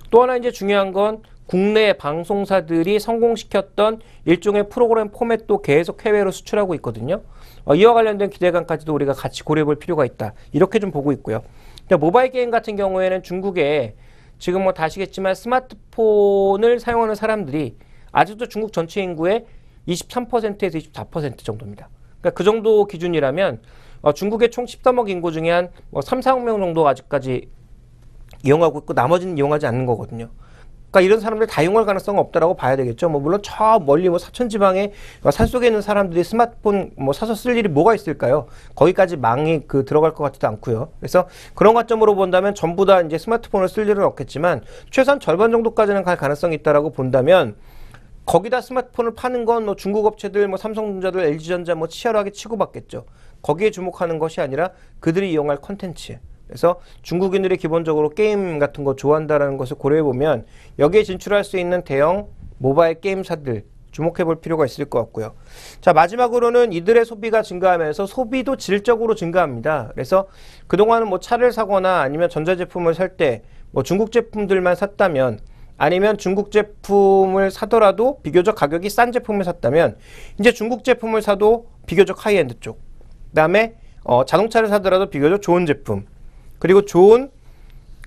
[SPEAKER 2] 또 하나 이제 중요한 건 국내 방송사들이 성공시켰던 일종의 프로그램 포맷도 계속 해외로 수출하고 있거든요. 이와 관련된 기대감까지도 우리가 같이 고려해 볼 필요가 있다. 이렇게 좀 보고 있고요. 모바일 게임 같은 경우에는 중국에 지금 뭐 다 아시겠지만 스마트폰을 사용하는 사람들이 아직도 중국 전체 인구의 23%에서 24% 정도입니다. 그러니까 그 정도 기준이라면 중국의 총 13억 인구 중에 한 3, 4억 명 정도가 아직까지 이용하고 있고 나머지는 이용하지 않는 거거든요. 그러니까 이런 사람들 다 이용할 가능성은 없다라고 봐야 되겠죠. 뭐 물론 저 멀리 뭐 사천 지방에 산속에 있는 사람들이 스마트폰 뭐 사서 쓸 일이 뭐가 있을까요? 거기까지 망이 들어갈 것 같지도 않고요. 그래서 그런 관점으로 본다면 전부 다 이제 스마트폰을 쓸 일은 없겠지만 최소한 절반 정도까지는 갈 가능성이 있다라고 본다면 거기다 스마트폰을 파는 건 뭐 중국 업체들, 뭐 삼성전자들, LG전자 뭐 치열하게 치고받겠죠. 거기에 주목하는 것이 아니라 그들이 이용할 콘텐츠. 그래서 중국인들이 기본적으로 게임 같은 거 좋아한다라는 것을 고려해 보면 여기에 진출할 수 있는 대형 모바일 게임사들 주목해 볼 필요가 있을 것 같고요. 자, 마지막으로는 이들의 소비가 증가하면서 소비도 질적으로 증가합니다. 그래서 그동안은 뭐 차를 사거나 아니면 전자제품을 살 때 뭐 중국 제품들만 샀다면 아니면 중국 제품을 사더라도 비교적 가격이 싼 제품을 샀다면 이제 중국 제품을 사도 비교적 하이엔드 쪽, 그 다음에 자동차를 사더라도 비교적 좋은 제품, 그리고 좋은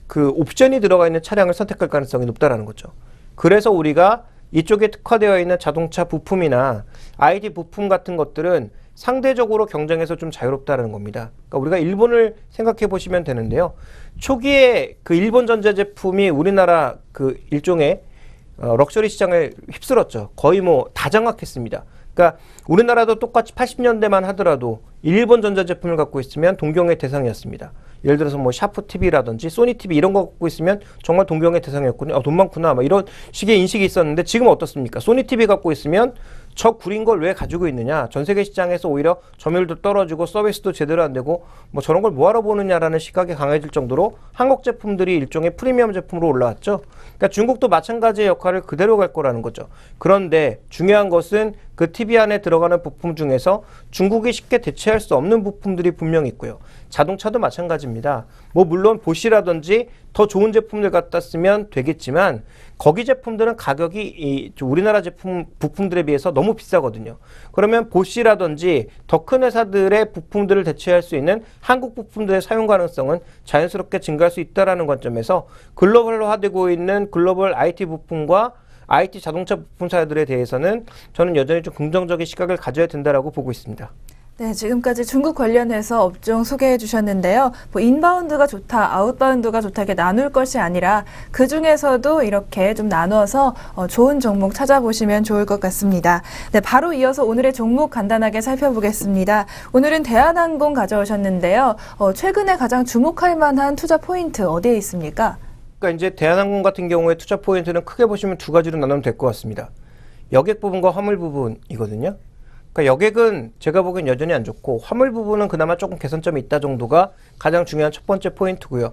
[SPEAKER 2] 그 옵션이 들어가 있는 차량을 선택할 가능성이 높다라는 거죠. 그래서 우리가 이쪽에 특화되어 있는 자동차 부품이나 IT 부품 같은 것들은 상대적으로 경쟁에서 좀 자유롭다는 겁니다. 그러니까 우리가 일본을 생각해 보시면 되는데요. 초기에 그 일본 전자제품이 우리나라 그 일종의 럭셔리 시장을 휩쓸었죠. 거의 뭐 다 장악했습니다. 그러니까 우리나라도 똑같이 80년대만 하더라도 일본 전자제품을 갖고 있으면 동경의 대상이었습니다. 예를 들어서 뭐 샤프 TV라든지 소니 TV 이런 거 갖고 있으면 정말 동경의 대상이었거든요. 돈 많구나 막 이런 식의 인식이 있었는데 지금 어떻습니까? 소니 TV 갖고 있으면 저 구린 걸 왜 가지고 있느냐? 전 세계 시장에서 오히려 점유율도 떨어지고 서비스도 제대로 안 되고 뭐 저런 걸 뭐하러 보느냐라는 시각이 강해질 정도로 한국 제품들이 일종의 프리미엄 제품으로 올라왔죠. 그러니까 중국도 마찬가지의 역할을 그대로 갈 거라는 거죠. 그런데 중요한 것은 그 TV 안에 들어가는 부품 중에서 중국이 쉽게 대체할 수 없는 부품들이 분명히 있고요. 자동차도 마찬가지입니다. 뭐 물론 보쉬라든지 더 좋은 제품들 갖다 쓰면 되겠지만 거기 제품들은 가격이 우리나라 제품 부품들에 비해서 너무 비싸거든요. 그러면 보쉬라든지 더 큰 회사들의 부품들을 대체할 수 있는 한국 부품들의 사용 가능성은 자연스럽게 증가할 수 있다는 관점에서 글로벌화되고 있는 글로벌 IT 부품과 IT 자동차 부품사들에 대해서는 저는 여전히 좀 긍정적인 시각을 가져야 된다라고 보고 있습니다.
[SPEAKER 1] 네, 지금까지 중국 관련해서 업종 소개해 주셨는데요. 뭐 인바운드가 좋다, 아웃바운드가 좋다 이렇게 나눌 것이 아니라 그 중에서도 이렇게 좀 나눠서 좋은 종목 찾아보시면 좋을 것 같습니다. 네, 바로 이어서 오늘의 종목 간단하게 살펴보겠습니다. 오늘은 대한항공 가져오셨는데요. 최근에 가장 주목할 만한 투자 포인트 어디에 있습니까?
[SPEAKER 2] 그러니까 이제 대한항공 같은 경우에 투자 포인트는 크게 보시면 두 가지로 나누면 될 것 같습니다. 여객 부분과 화물 부분이거든요. 그러니까 여객은 제가 보기엔 여전히 안 좋고 화물 부분은 그나마 조금 개선점이 있다 정도가 가장 중요한 첫 번째 포인트고요.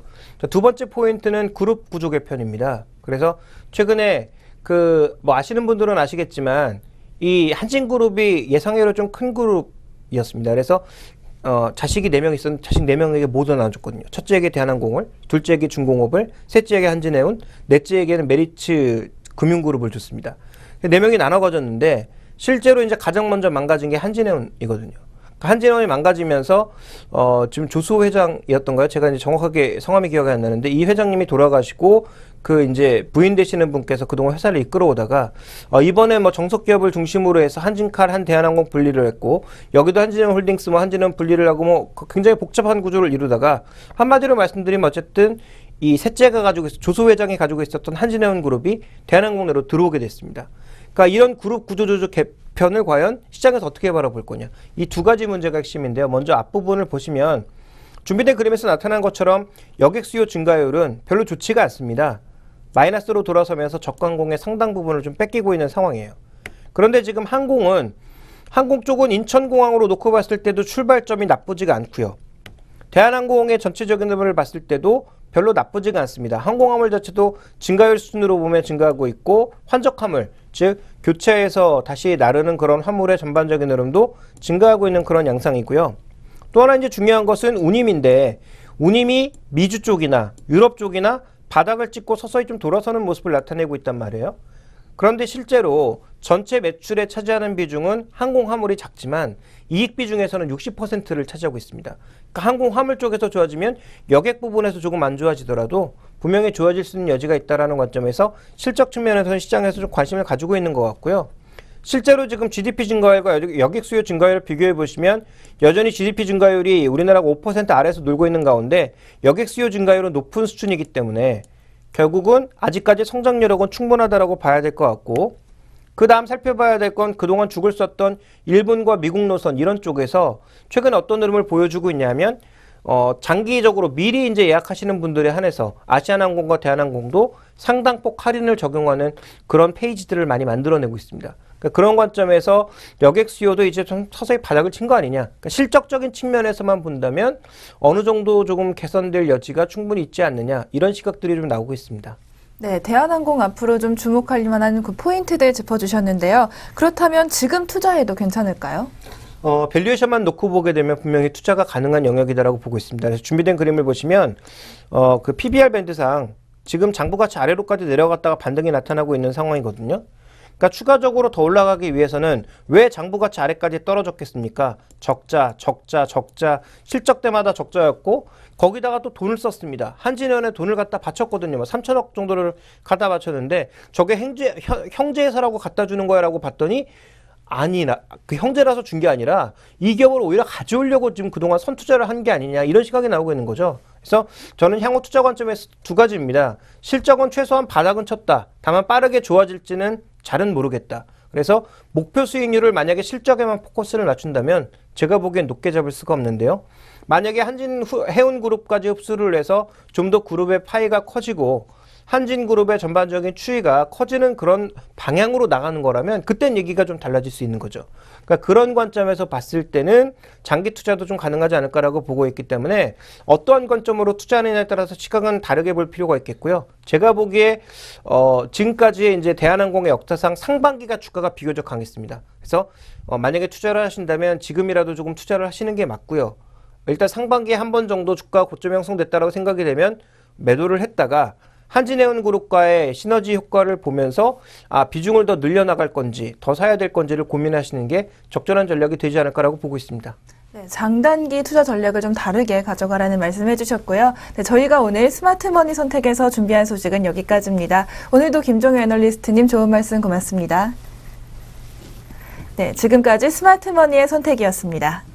[SPEAKER 2] 두 번째 포인트는 그룹 구조 개편입니다. 그래서 최근에 뭐 아시는 분들은 아시겠지만 이 한진그룹이 예상외로 좀 큰 그룹이었습니다. 그래서 자식이 4명 있었는데 자식 4명에게 모두 나눠줬거든요. 첫째에게 대한항공을, 둘째에게 중공업을, 셋째에게 한진해운, 넷째에게는 메리츠 금융그룹을 줬습니다. 4명이 나눠 가졌는데 실제로 이제 가장 먼저 망가진 게 한진해운이거든요. 한진해운이 망가지면서 지금 조수호 회장이었던가요? 제가 이제 정확하게 성함이 기억이 안 나는데 이 회장님이 돌아가시고 그 이제 부인 되시는 분께서 그동안 회사를 이끌어오다가 이번에 뭐 정석 기업을 중심으로 해서 한진칼, 한대한항공 분리를 했고 여기도 한진해운홀딩스, 뭐 한진해운 분리를 하고 뭐 굉장히 복잡한 구조를 이루다가 한마디로 말씀드리면 어쨌든 이 셋째가 가지고 조수호 회장이 가지고 있었던 한진해운 그룹이 대한항공 내로 들어오게 됐습니다. 그러니까 이런 그룹 구조조정 개편을 과연 시장에서 어떻게 바라볼 거냐. 이 두 가지 문제가 핵심인데요. 먼저 앞부분을 보시면 준비된 그림에서 나타난 것처럼 여객 수요 증가율은 별로 좋지가 않습니다. 마이너스로 돌아서면서 저가항공의 상당 부분을 좀 뺏기고 있는 상황이에요. 그런데 지금 항공 쪽은 인천공항으로 놓고 봤을 때도 출발점이 나쁘지가 않고요. 대한항공의 전체적인 흐름을 봤을 때도 별로 나쁘지가 않습니다. 항공화물 자체도 증가율 수준으로 보면 증가하고 있고 환적화물, 즉 교체해서 다시 나르는 그런 화물의 전반적인 흐름도 증가하고 있는 그런 양상이고요. 또 하나 이제 중요한 것은 운임인데 운임이 미주 쪽이나 유럽 쪽이나 바닥을 찍고 서서히 좀 돌아서는 모습을 나타내고 있단 말이에요. 그런데 실제로 전체 매출에 차지하는 비중은 항공 화물이 작지만 이익 비중에서는 60%를 차지하고 있습니다. 그러니까 항공 화물 쪽에서 좋아지면 여객 부분에서 조금 안 좋아지더라도 분명히 좋아질 수 있는 여지가 있다는 관점에서 실적 측면에서는 시장에서 좀 관심을 가지고 있는 것 같고요. 실제로 지금 GDP 증가율과 여객 수요 증가율을 비교해 보시면 여전히 GDP 증가율이 우리나라가 5% 아래에서 놀고 있는 가운데 여객 수요 증가율은 높은 수준이기 때문에 결국은 아직까지 성장 여력은 충분하다라고 봐야 될 것 같고 그 다음 살펴봐야 될 건 그동안 죽을 썼던 일본과 미국 노선 이런 쪽에서 최근 어떤 흐름을 보여주고 있냐면 장기적으로 미리 이제 예약하시는 분들에 한해서 아시아나항공과 대한항공도 상당폭 할인을 적용하는 그런 페이지들을 많이 만들어내고 있습니다. 그러니까 그런 관점에서 여객 수요도 이제 좀 서서히 바닥을 친 거 아니냐. 그러니까 실적적인 측면에서만 본다면 어느 정도 조금 개선될 여지가 충분히 있지 않느냐. 이런 시각들이 좀 나오고 있습니다.
[SPEAKER 1] 네, 대한항공 앞으로 좀 주목할 만한 그 포인트들 짚어주셨는데요. 그렇다면 지금 투자해도 괜찮을까요?
[SPEAKER 2] 밸류에이션만 놓고 보게 되면 분명히 투자가 가능한 영역이다라고 보고 있습니다. 그래서 준비된 그림을 보시면 그 PBR 밴드상 지금 장부가치 아래로까지 내려갔다가 반등이 나타나고 있는 상황이거든요. 그러니까 추가적으로 더 올라가기 위해서는 왜 장부가치 아래까지 떨어졌겠습니까? 적자, 실적 때마다 적자였고 거기다가 또 돈을 썼습니다. 한진해운에 돈을 갖다 바쳤거든요. 3천억 정도를 갖다 바쳤는데 저게 형제회사라고 갖다 주는 거야 라고 봤더니 그 형제라서 준 게 아니라 이 기업을 오히려 가져오려고 지금 그동안 선투자를 한 게 아니냐 이런 시각이 나오고 있는 거죠. 그래서 저는 향후 투자 관점에서 두 가지입니다. 실적은 최소한 바닥은 쳤다. 다만 빠르게 좋아질지는 잘은 모르겠다. 그래서 목표 수익률을 만약에 실적에만 포커스를 맞춘다면 제가 보기엔 높게 잡을 수가 없는데요. 만약에 한진해운그룹까지 흡수를 해서 좀 더 그룹의 파이가 커지고 한진그룹의 전반적인 추이가 커지는 그런 방향으로 나가는 거라면 그땐 얘기가 좀 달라질 수 있는 거죠. 그러니까 그런 관점에서 봤을 때는 장기 투자도 좀 가능하지 않을까라고 보고 있기 때문에 어떠한 관점으로 투자하느냐에 따라서 시각은 다르게 볼 필요가 있겠고요. 제가 보기에 지금까지의 이제 대한항공의 역사상 상반기가 주가가 비교적 강했습니다. 그래서 만약에 투자를 하신다면 지금이라도 조금 투자를 하시는 게 맞고요. 일단 상반기에 한 번 정도 주가 고점 형성됐다라고 생각이 되면 매도를 했다가 한진해운그룹과의 시너지 효과를 보면서 비중을 더 늘려나갈 건지 더 사야 될 건지를 고민하시는 게 적절한 전략이 되지 않을까라고 보고 있습니다.
[SPEAKER 1] 네, 장단기 투자 전략을 좀 다르게 가져가라는 말씀 해주셨고요. 네, 저희가 오늘 스마트머니 선택에서 준비한 소식은 여기까지입니다. 오늘도 김종효 애널리스트님 좋은 말씀 고맙습니다. 네, 지금까지 스마트머니의 선택이었습니다.